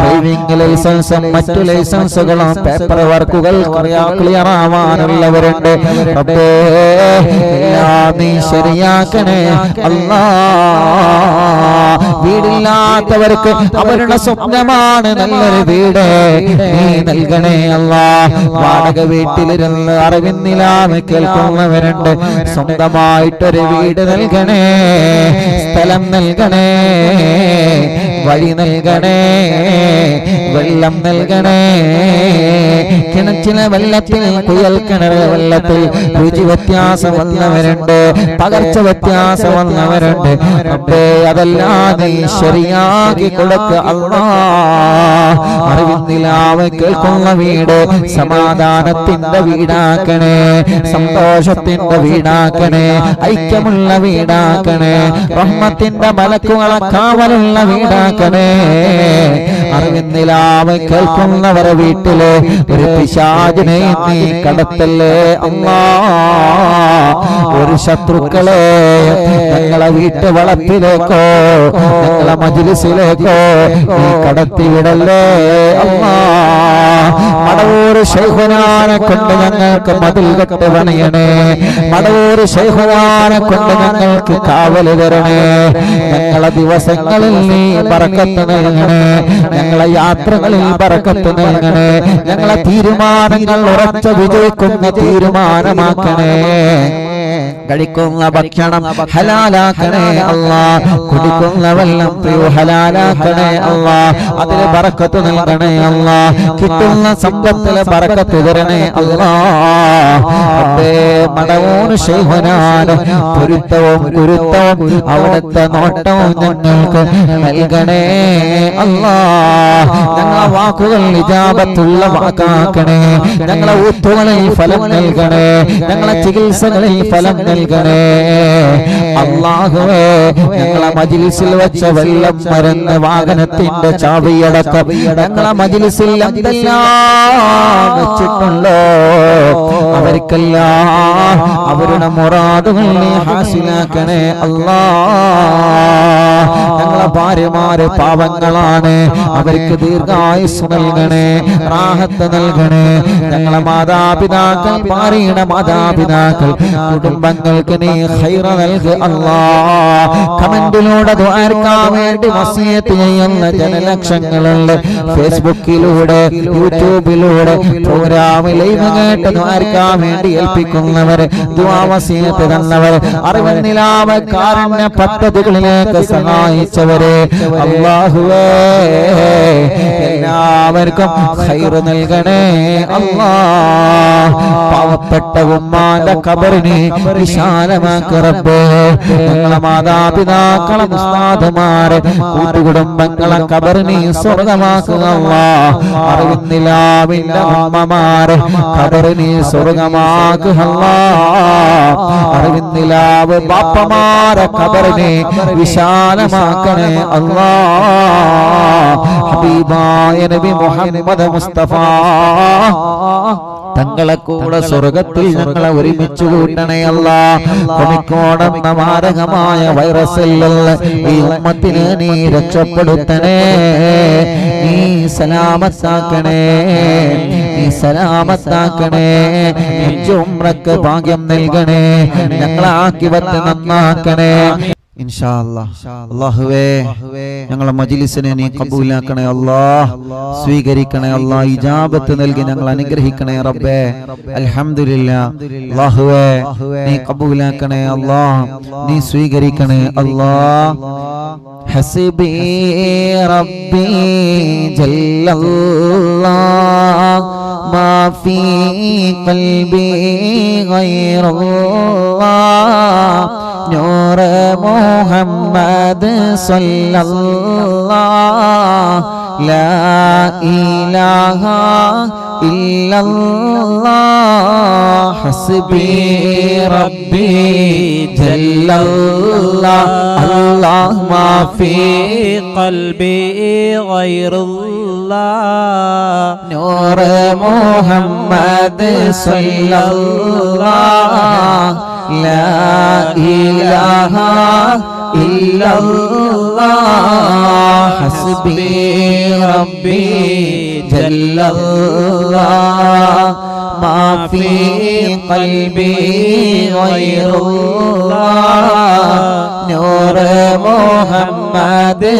ഡ്രൈവിംഗ് ലൈസൻസും മറ്റു ലൈസൻസുകളും പേപ്പർ വർക്കുകൾ ക്ലിയർ ആവാനുള്ളവരുണ്ട്. റബ്ബേ എല്ലാം നീ ശരിയാക്കണേ അല്ലാ. വീടില്ലാത്തവർക്ക് അവരുടെ സ്വപ്നമാണ് നല്ലൊരു വീട്, നീ നൽകണേ അല്ലാ. വാടക വീട്ടിലിരുന്ന് അറിവിന്നിലാന്ന് കേൾക്കുന്നവരുണ്ട്, സ്വന്തമായിട്ടൊരു വീട് നൽകണേ, സ്ഥലം നൽകണേ, വഴി നൽകണേ, വെള്ളം നൽകണേ. കിണറ്റിലെ വെള്ളത്തിൽ കുയൽ കിണർ വെള്ളത്തിൽ രുചി വ്യത്യാസം വന്നവരുണ്ട്, പകർച്ച വ്യത്യാസം വന്നവരുണ്ട്. റബ്ബേ അതെല്ലാം നീ ശരിയാക്കി കൊടുക്ക അല്ലാ. അറിവിന്നിലാവ് കേൾക്കുന്ന വീട് സമാധാനത്തിന്റെ വീടാക്കണേ, സന്തോഷത്തിന്റെ വീടാക്കണേ, ഐക്യമുള്ള വീടാക്കണേ, റഹ്മത്തിന്റെ മലക്കുകളെ കാവലുള്ള വീടാക്കണേ. അറിവിന്നിലാവ് കേൾക്കുന്നവരെ വീട്ടില് ഒരു പിശാചിനെ നീ കടത്തല്ലേ അല്ലാ. ഒരു ശത്രുക്കളെ ഞങ്ങളെ വീട്ടു വളപ്പിലേക്കോ ഞങ്ങളെ മജ്‌ലിസിലേക്കോ നീ കടത്തിവിടല്ലേ അല്ലാ. മടവൂർ ശൈഖുനാനെ കൊണ്ട് ഞങ്ങൾക്ക് മതിൽ കെട്ട് പണിയണേ, മടവൂർ ശൈഖുനാനെ കൊണ്ട് ഞങ്ങൾക്ക് കാവല് തരണേ. ഞങ്ങളെ ദിവസങ്ങളിൽ നീ ബറക്കത്ത് നൽകണേ, ഞങ്ങളെ യാത്രകളിൽ ബറക്കത്ത് നൽകണേ, ഞങ്ങളെ തീരുമാനങ്ങൾ ഉറച്ച വിജയിക്കുന്ന തീരുമാനമാക്കണേ. കഴിക്കുന്ന ഭക്ഷണം ഹലാലാക്കണേ അല്ലാഹ്. കുടിക്കുന്ന വെള്ളം ഹലാലാക്കണേ അല്ലാഹ്. അതിൽ ബറക്കത്ത് നൽകണേ അല്ലാഹ്. കിട്ടുന്ന സമ്പത്തിൽ ബറക്കത്ത് തരണേ അല്ലാഹ്. മടവൂർ ശൈഖനാണ് പൊരുത്തവും ഗുരുത്തവും അവിടുത്തെ നോട്ടവും ഞങ്ങൾക്ക് നൽകണേ അല്ലാഹ്. ഞങ്ങളെ വാക്കുകൾ ഇജാബത്തുള്ള വാക്കാക്കണേ. ഞങ്ങളെ ഊത്തുകളിൽ ഫലം നൽകണേ. ഞങ്ങളെ ചികിത്സകളിൽ ഫലം നൽകണേ അല്ലാഹുവേ. ഞങ്ങളെ മജ്‌ലിസിൽ വെച്ച വെള്ളം മരുന്ന് വാഹനത്തിന്റെ ചാവിയടക്കം ഞങ്ങളെ മജ്‌ലിസിൽ എന്തെല്ലാം വെച്ചിട്ടുണ്ടോ അവർക്കെല്ലാം അവരുടെ മുറാദുകൾ നീ ഹാസിലാക്കണേ അല്ലാഹ്. ഞങ്ങളെ ഭാര്യമാര് പാവങ്ങളാണ്, അവർക്ക് ദീർഘായുസ് നൽകണേ, റാഹത്ത് നൽകണേ. ഞങ്ങളെ മാതാപിതാക്കൾ, ഭാര്യയുടെ മാതാപിതാക്കൾ, കുടുംബങ്ങൾക്ക് നീ ഖൈർ നൽക് അല്ലാഹ്. കമന്റിലൂടെ ദുആർക്കാൻ വേണ്ടി വസിയത്ത് ചെയ്യുന്ന ജനലക്ഷങ്ങളുണ്ട്. ഫേസ്ബുക്കിലൂടെ യൂട്യൂബിലൂടെ പ്രോഗ്രാം ലൈവ് കേട്ട് ദുആർക്കാൻ വേണ്ടി ഏൽപ്പിക്കുന്നവർ, ദുആ വസിയത്ത് തന്നവർ, അറിവ് നിലാവ് കാരുണ്യ പദ്ധതികളിലേക്ക് സഹായിച്ചവരെ അല്ലാഹുവേ എല്ലാവർക്കും ഖൈർ നൽകണേ അല്ലാഹ്. പാവപ്പെട്ട ഉമ്മാന്റെ ഖബറിനെ വിശാലമാക്ക് റബ്ബേ. ഞങ്ങളെ മാതാപിതാക്കളെ ഉസ്താദുമാരെ കൂട്ടുകുടുംബങ്ങളെ ഖബറിനെ സ്വർഗമാക്കുക അല്ലാഹ്. അറിവിന്നിലാവിന്റെ ഉമ്മമാരെ ഖബറിനെ സ്വർഗമാക്കുക അല്ലാഹ്. അറിവിന്നിലാവ് ബാപ്പമാരെ ഖബറിനെ വിശാലമാക്കണേ അല്ലാഹ്. ഹബീബായ നബി മുഹമ്മദ് മുസ്തഫ തങ്ങളെ കൂടെ സ്വർഗത്തിൽ ഞങ്ങളെ ഒരുമിച്ച് കൂട്ടണേ അല്ലാഹ്. കൊമിക്കോടെന്ന മാരകമായ വൈറസിലുള്ള ഈ ഉമ്മത്തിനെ നീ രക്ഷപ്പെടുത്തണേ, നീ സലാമത്താക്കണേ, നീ സലാമത്താക്കണേ. ഉംറക്ക് ഭാഗ്യം നൽകണേ, ഞങ്ങളെ ആക്കിവത്ത് നന്നാക്കണേ ഇൻഷാ അല്ലാഹ്. അല്ലാഹുവേ ഞങ്ങളെ മജ്‌ലിസിനെ നീ ഖബൂലാക്കണേ അല്ലാഹ്, സ്വീകരിക്കണേ അല്ലാഹ്. ഇജാബത്ത് നൽകി ഞങ്ങൾ അനുഗ്രഹിക്കണേ റബ്ബേ. അൽഹംദുലില്ലാ. അല്ലാഹുവേ നീ ഖബൂലാക്കണേ അല്ലാഹ്, നീ സ്വീകരിക്കണേ അല്ലാഹ്. ഹസ്ബി റബ്ബി ജല്ലല്ലാഹ് മാ ഫീ ഖൽബി ഗൈറുല്ലാഹ് നൂർ മുഹമ്മദ് സല്ലല്ലാഹ് ലാ ഇലാഹ ഇല്ലല്ലാഹ് ഹസ്ബി റബ്ബി ജല്ലല്ലാഹ് അല്ലാഹ് മാ ഫീ ഖൽബി ഗൈറുല്ലാഹ് നൂർ മുഹമ്മദ് സല്ലല്ലാഹ് ലാ ഇലാഹ ഇല്ലല്ലാഹ് ഹസ്ബി റബ്ബി ജല്ലല്ലാഹ് മാ ഫീ ഖൽബി ഗൈറുല്ലാഹ് നൂർ മുഹമ്മദ്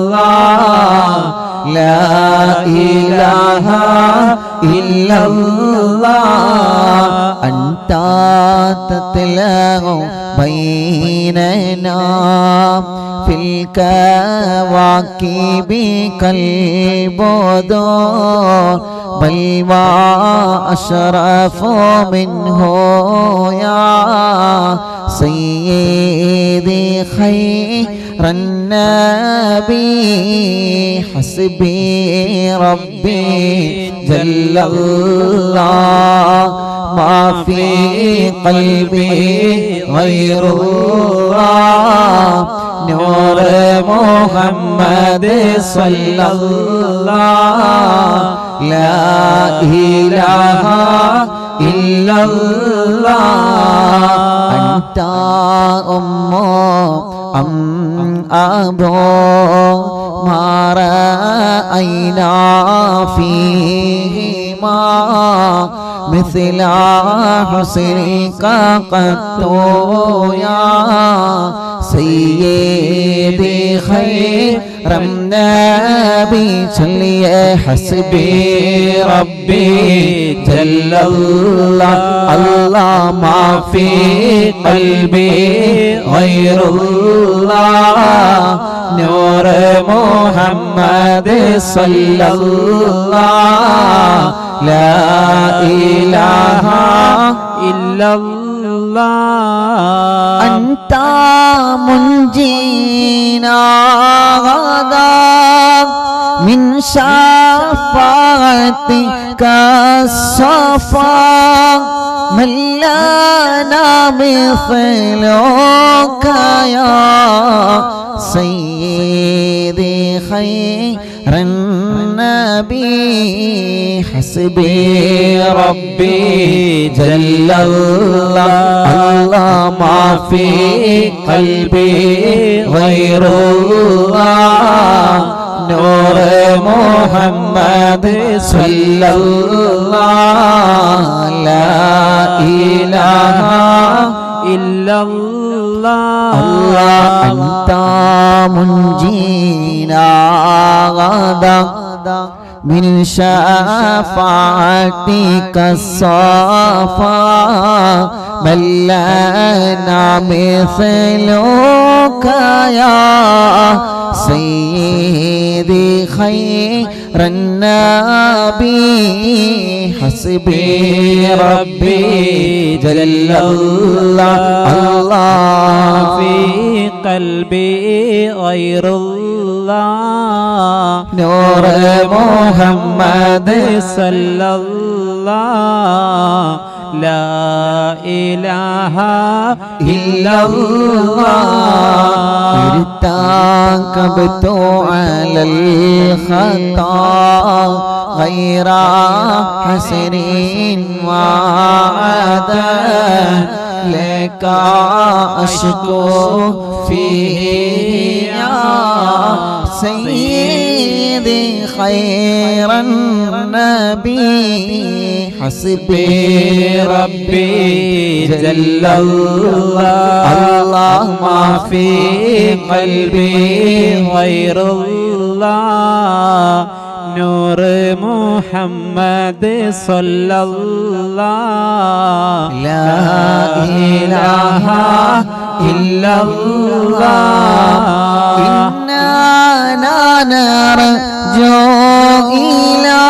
സല്ലല്ലാഹ് ലാ ഇലാഹ ഇല്ലല്ലാഹ് അൻത തത്ലഉ ബൈനനാ ഫിൽ കവാകിബി കൽബുദൂർ ബൽ വാ അശ്റഫു മിൻഹു യാ സയ്യിദി ഖൈറൻ നബി ഹസ്ബി റബ്ബി ജല്ലല്ലാഹ് മാ ഫീ ഖൽബി ഗൈറുല്ലാഹ് നൂർ മുഹമ്മദ് സല്ലല്ലാഹ് ലാ ഇലാഹ ഇല്ലല്ലാഹ് അൻത ഉമ്മു അം അബൂ മാ റഅയ്നാ ഫീഹിമാ مثل حسنك قط يا سيدي خير النبي چلیے حسبي ربي جل الله الله ما في قلبي غير الله نور محمد صلى الله لا إله إلا الله أنت منجينا غدا من شفاعتك الصفا من لنا مثلك يا سيدي خير النبي حسبي ربي جل الله الله ما في قلبي غير الله نور محمد صلى الله لا إله إلا الله الله أنت منجينا غدا من شفاعتك الصفا من لنا مثلك يا سيدي خير النبي حسبي ربي جل الله الله في قلبي غير الله نور محمد صلى الله لا إله إلا الله ارتكبت على الخطا غير حسر وعدا لك أشكو فيه يا سيدي خير النبي حسبي ربي جل الله الله ما في قلبي غير الله نور محمد صلى الله لا إله إلا الله إننا نرجو إلى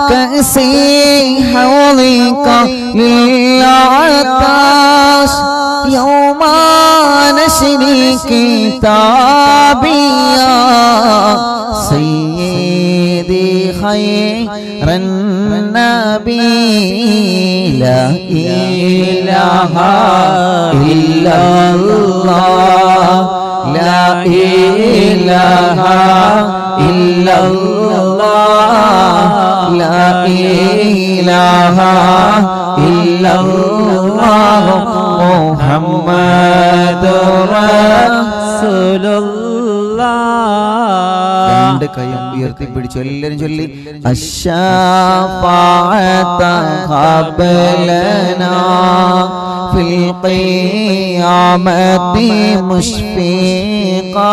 كأس حوضك للعطاش يوم نشر كتابيا سيدي خير النبي لا إله إلا الله لا إله إلا الله لا إله إلا الله محمد رسول الله രണ്ട് കൈയും ഉയർത്തിപ്പിടിച്ചു എല്ലാവരും ചൊല്ലി അശ്ശാഫാഅത ഖബലനാ ഫിൽ ഖിയാമത്തി മുശ്ഫീഖാ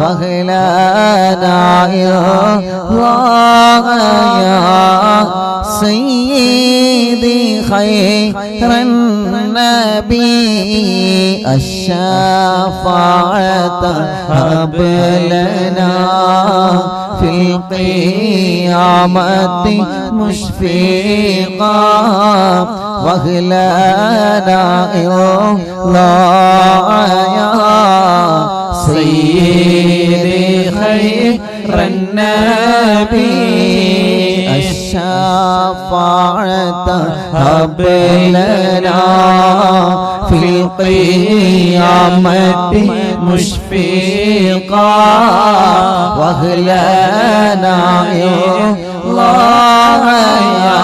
വഹ്ലനാ യാ സയ്യിദി ഖൈറൻ നബി الشفاعة هب لنا في القيامة مشفقا واغلنا الله يا سيدي خير النبي الشفاعة هب لنا في القيامة مشفقا واغلنا الله يا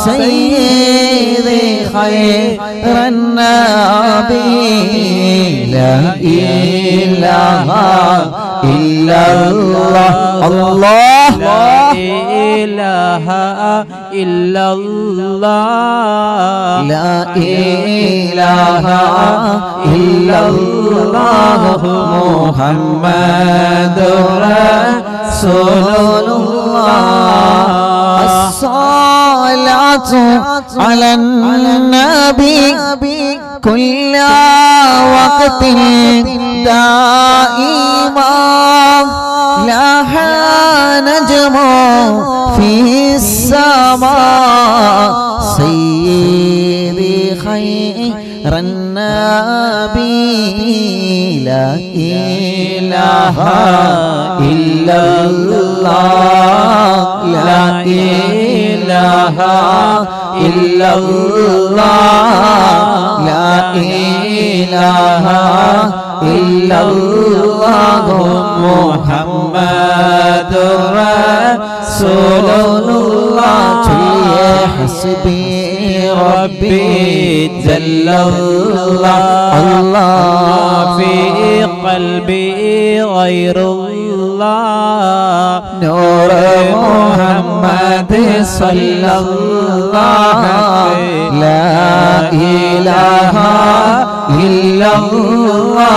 سيدي خير النبي لا إله إلا الله الله لا إله إلا الله لا إله إلا الله محمد رسول الله الصلاة على النبي كل وقت دائما لها نجم في السماء سيدي خير النبي لا إله إلا الله لا إله إلا الله لا إله إلا الله محمد رسول الله حسبي ربي جل الله في قلبي غير الله نور محمد صلى الله لا إله إلا الله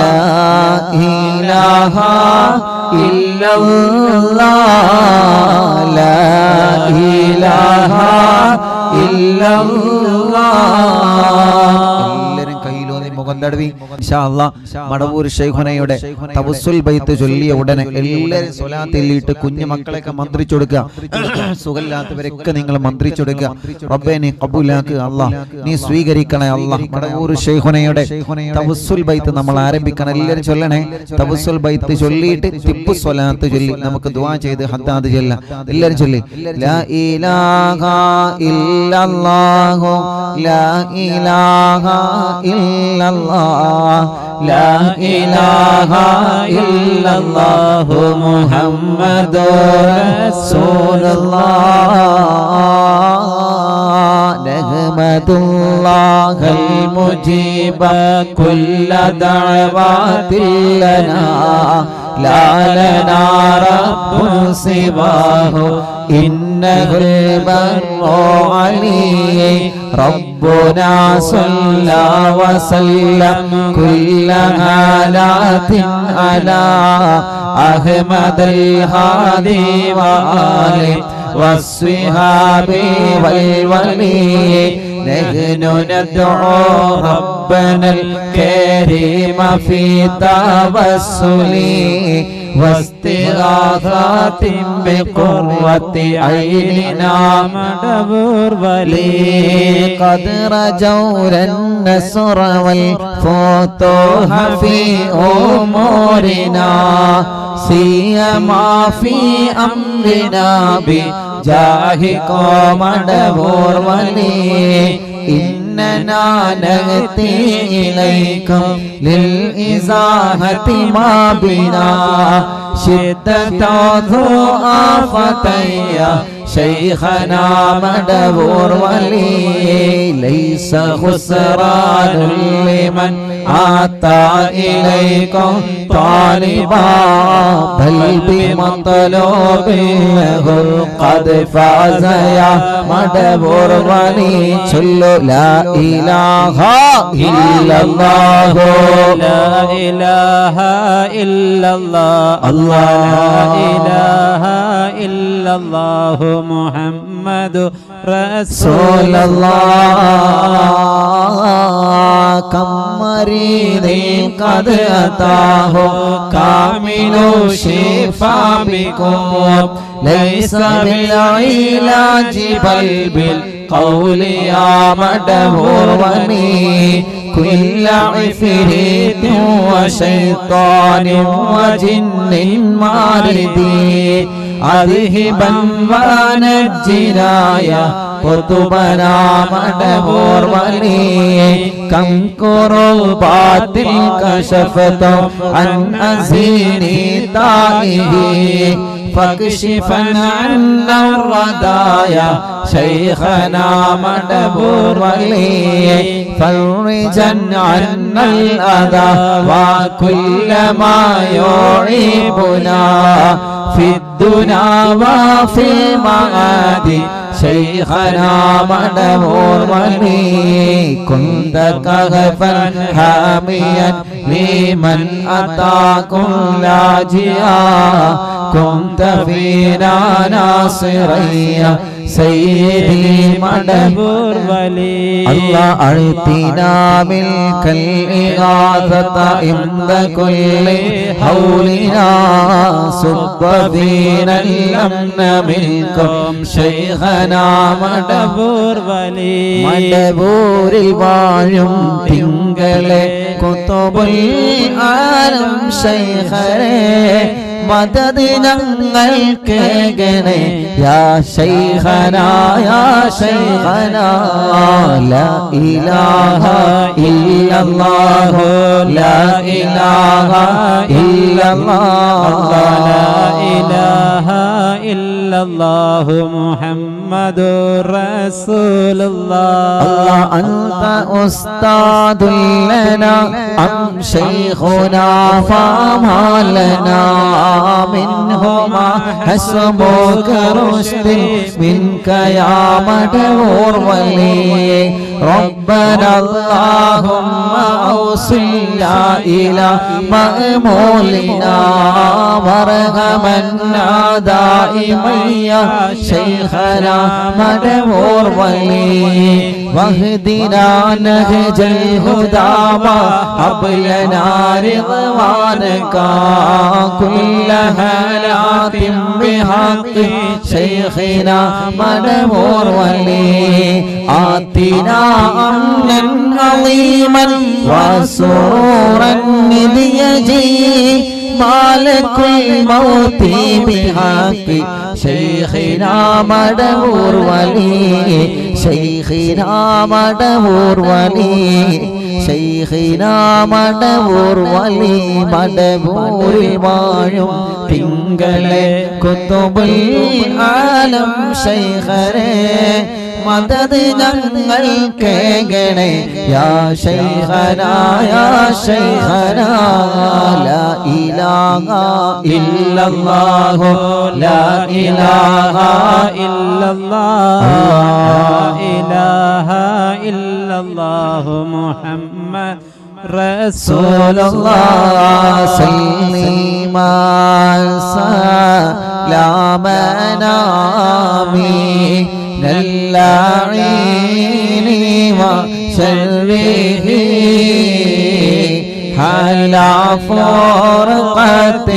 لا إله إلا الله لا إله إلا الله മടവൂർ ശൈഖുനയുടെ തവസ്സുൽ ബൈത്ത് ചൊല്ലിയ ഉടനെ എല്ലാവരും സ്വലാത്തില്ലിട്ട് കുഞ്ഞു മക്കളെയൊക്കെ മന്ത്രിച്ചു കൊടുക്കുക. സുഖമില്ലാത്തവരൊക്കെ നിങ്ങൾ മന്ത്രിച്ചു കൊടുക്കുക. റബ്ബേ നീ ഖബൂലാക്ക് അല്ലാഹ്, നീ സ്വീകരിക്കണേ അല്ലാഹ്. മടവൂർ ശൈഖുനയുടെ തവസ്സുൽ ബൈത്ത് നമ്മൾ ആരംഭിക്കണം. എല്ലാവരും ചൊല്ലണേ. തവസ്സുൽ ബൈത്ത് ചൊല്ലിയിട്ട് തിബ്ബു സ്വലാത്ത് ചൊല്ലി നമുക്ക് ദുആ ചെയ്ത് ഹദ്ദാദ് ചൊല്ലാം. എല്ലാവരും ചൊല്ലി ലാ ഇലാഹ ഇല്ലല്ലാഹു ലാ ഇലാഹ ഇല്ലല്ലാഹ് ലാ ഇലാഹ ഇല്ലല്ലാഹു മുഹമ്മദുർ റസൂലുള്ളാഹ് നഹ്മദുല്ലാഹൽ മുജീബ കുല്ല ദഅവാതിൽ ലനാ ലാ ലനാ റബ്ബുൻ സിവാഹു ഇന്നഹുൽ ബർറു അലീ ربنا صلى وسلم كل حالات على أحمد الهادي وآله والصحاب والولي نحن ندعو ربنا الكريم في توسل واستغاثات بقرة عيننا مدبر ولي قد رجوا النصر والفتوح في أمورنا سيما في أمرنا بجاهكم مدبر ولي إننا نأتي إليكم للإزاحة ما بنا شدة ضعفة يا شيخنا مدبور ولي ليس خسران لمن أتى إليكم طالبا بل بمطلوب له قد فاز يا مدبور ولي صلوا لا إله إلا الله لا إله إلا الله الله لا إله إلا الله محمد رسول الله كم مريض قد أتاه كامل الشفاء بكم ليس بالعلاج بل بالقول يا مدبور ولي كل عفريت وشيطان وجن ماردي أذهبا ونجنا يا قطبنا مدبور ولي كم كربات كشفت عن أزيني تائه فاكشفا عنا الردايا شيخنا مدبور ولي فرجا عنا الأذى وكل ما يعيبنا في الدنيا وفي المعاد شيخنا مدبور ولي كنت كهفا حاميا لمن أتاكم لاجئا كنت فينا ناصريا سيدي مدبور ولي الله أعطنا ملك الإغاثة عند كل حولنا صب فينا الأمن منكم شيخنا مدبور ولي മടബൂരിൽ വാഴും തിങ്കളെ കുതുബുൽ ആലം ശൈഖരേ മദദ് ഞങ്ങൾക്കേകണേ യാ ശൈഖനാ യാ ശൈഖനാ ലാ ഇലാഹ ഇല്ലല്ലാഹു ലാ ഇലാഹ ഇല്ലല്ലാഹ് ലാ ഇലാഹ ഇല്ലല്ലാഹു മുഹമ്മദുർ റസൂലുള്ളാഹ് അല്ലാഹ് അൻത ഉസ്താദുൽ ലനാ അം ശൈഖുനാ ഫമാ ലനാ منهما حسبك رشد منك يا مدبور ولي ربنا اللهم أوصلنا إلى مأمولنا وارحمنا دائما يا شيخنا مدبور ولي واهدنا نهج الهدى وهب لنا رضوانك كل هالات بحق شيخنا مدبور ولي آتنا أمنا عظيما وسرورا إذ يجي مالك الموت بحق شيخنا مدبور ولي شيخنا مدبور ولي شيخنا مدبور ولي مدبور വാഴും തിങ്കളെ കുതുബുൽ ആലം ശൈഖരേ മദദ് ഞങ്ങൾക്കേകണേ യാ ശൈഖനാ യാ ശൈഖനാ ലാ ഇലാഹ ഇല്ലല്ലാഹു ലാ ഇലാഹ ഇല്ലല്ലാഹ് ലാ ഇലാഹ ഇല്ലല്ലാഹു മുഹമ്മദ് رسول الله سلم سلامنا من اللعين وشره على فرقة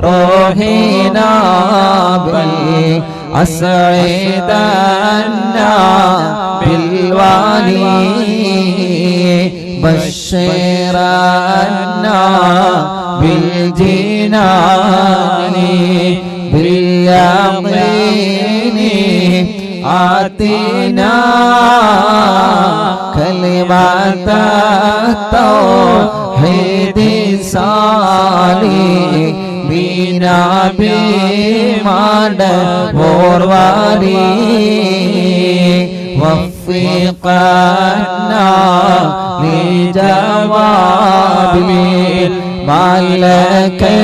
روحنا بالأسعدنا بالوالي بشرنا بالجنان باليقين آتنا كلمة التوحيد صالح بنا بمدبور ولي وفقنا لجواب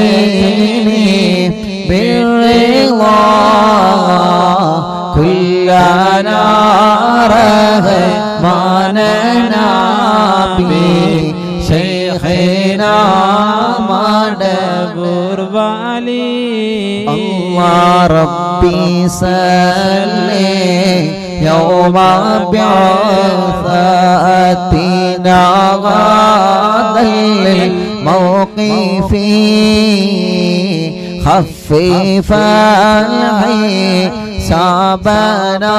الملكين بالرضا كلنا رحمنا بشيخنا مدبور ولي الله ربي سلم يوم بعثتنا غدا للموقف خفف الحسابنا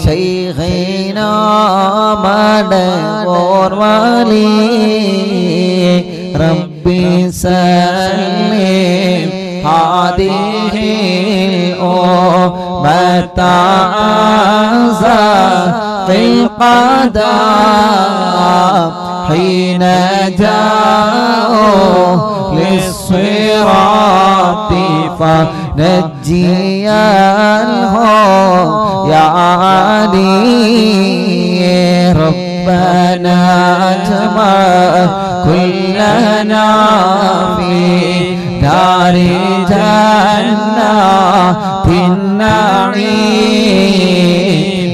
بشيخنا مدبور ولي ربي سلم هذه الأمة في القدم حين جاءوا للصراط فنجيانه يا علي ربنا اجمع كلنا في دار جنات النعيم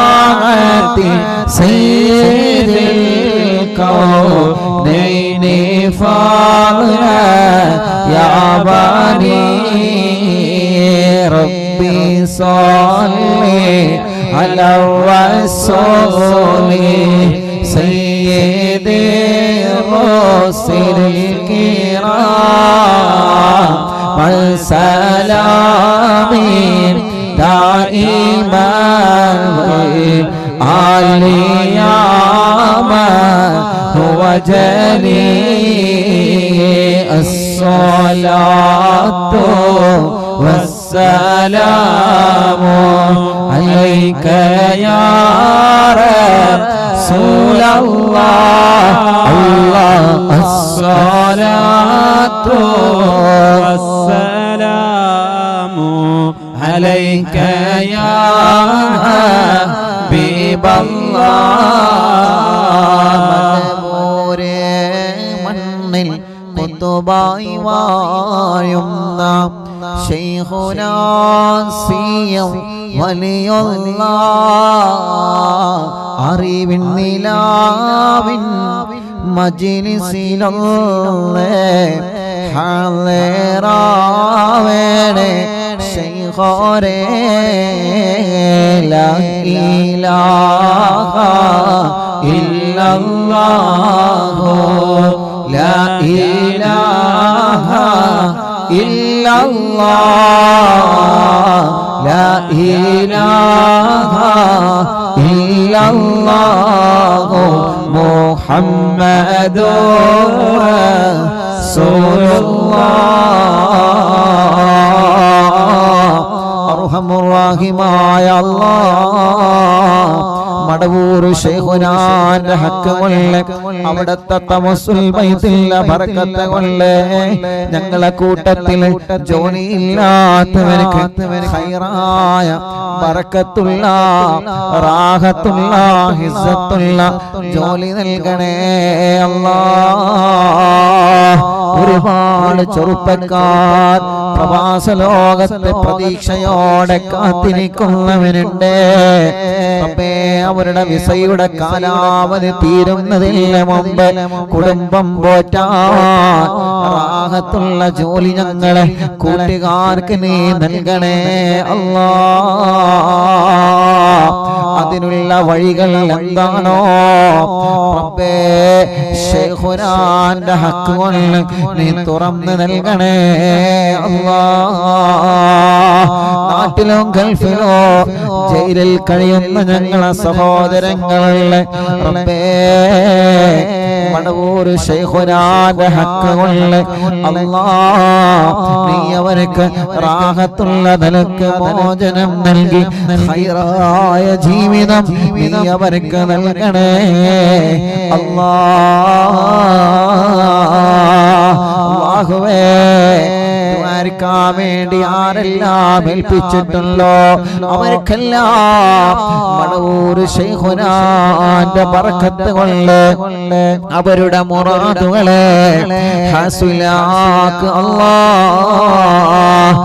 بشفاعة سيد الكونين فاضلا يا بني ربي صلي على الرسول سيد الرسل الكرام والسلام دائما عليما هو جليل الصلاة والسلام عليك يا رسول الله الله الصلاة والسلام عليك يا حبيب الله മണ്ണിൽ കുത്തുബായി വാഴുന്ന ശൈഖുനാ സിയം വലിയുള്ള അറിവിൻ നിലാവിൻ മജ്ലിസിലൊന്നേ ഹാളിറാവേണേ ശൈഖോരേ ലാ ഇലാഹ ഇല്ലല്ലാഹു ലാ ഇലാഹ ഇല്ലല്ലാഹ് ലാ ഇലാഹ ഇല്ലല്ലാഹു മുഹമ്മദുർ റസൂലുള്ളാഹ് അർഹമുർ-റഹീമായ അല്ലാഹ് മടവൂർ ശൈഖുനാന്റെ ഹക്ക് കൊണ്ട് അവിടുത്തെ തവസ്സുൽ ബൈത്തിലെ ബറക്കത്ത് കൊണ്ട് ഞങ്ങളെ കൂട്ടത്തിൽ ജോലിയില്ലാത്തവർക്ക് ഖൈറായ ബറക്കത്തുള്ള റാഹത്തുള്ള ഹിസ്സത്തുള്ള ജോലി നൽകണേ അല്ലാഹ് ഒരുപാട് ചെറുപ്പക്കാർ പ്രവാസ ലോകത്തെ പ്രതീക്ഷയോടെ കാത്തിരിക്കുന്നവരുണ്ട് റബ്ബേ അവരുടെ വിസയുടെ കാലാവധി തീരുന്നതിന് മുമ്പ് കുടുംബം പോറ്റാൻ റാഹത്തുള്ള ജോലി ഞങ്ങളെ കൂട്ടുകാർക്ക് നീ നൽകണേ അല്ലാഹ് അതിനുള്ള വഴികൾ എന്താണോ റബ്ബേ ശൈഖുനാന്റെ ഹക്ക് കൊണ്ട് നീ തുറന്ന് നൽകണേ അല്ലാഹ് നാട്ടിലും ഗൾഫിലോ ജയിലിൽ കഴിയുന്ന ഞങ്ങളെ സഹോദരങ്ങളെ റബ്ബേ മടവൂർ ശൈഖുനാന്റെ ഹക്ക് കൊണ്ട് അല്ലാഹ് നീ അവർക്ക് റാഹത്തുള്ള നിലക്ക് മോചനം നൽകി ഖൈറായ ജീവിതം നീ അവർക്ക് നൽകണേ അല്ലാഹുവേ ദ്വാരക്കാൻ വേണ്ടി ആരെല്ലാം ഏൽപ്പിച്ചിട്ടുണ്ടോ അവർക്കെല്ലാം മടവൂർ ശൈഖുനാന്റെ ബറക്കത്ത് കൊണ്ട് അവരുടെ മുറാദുകളെ ഹസ്ലാക്ക് അല്ലാഹ്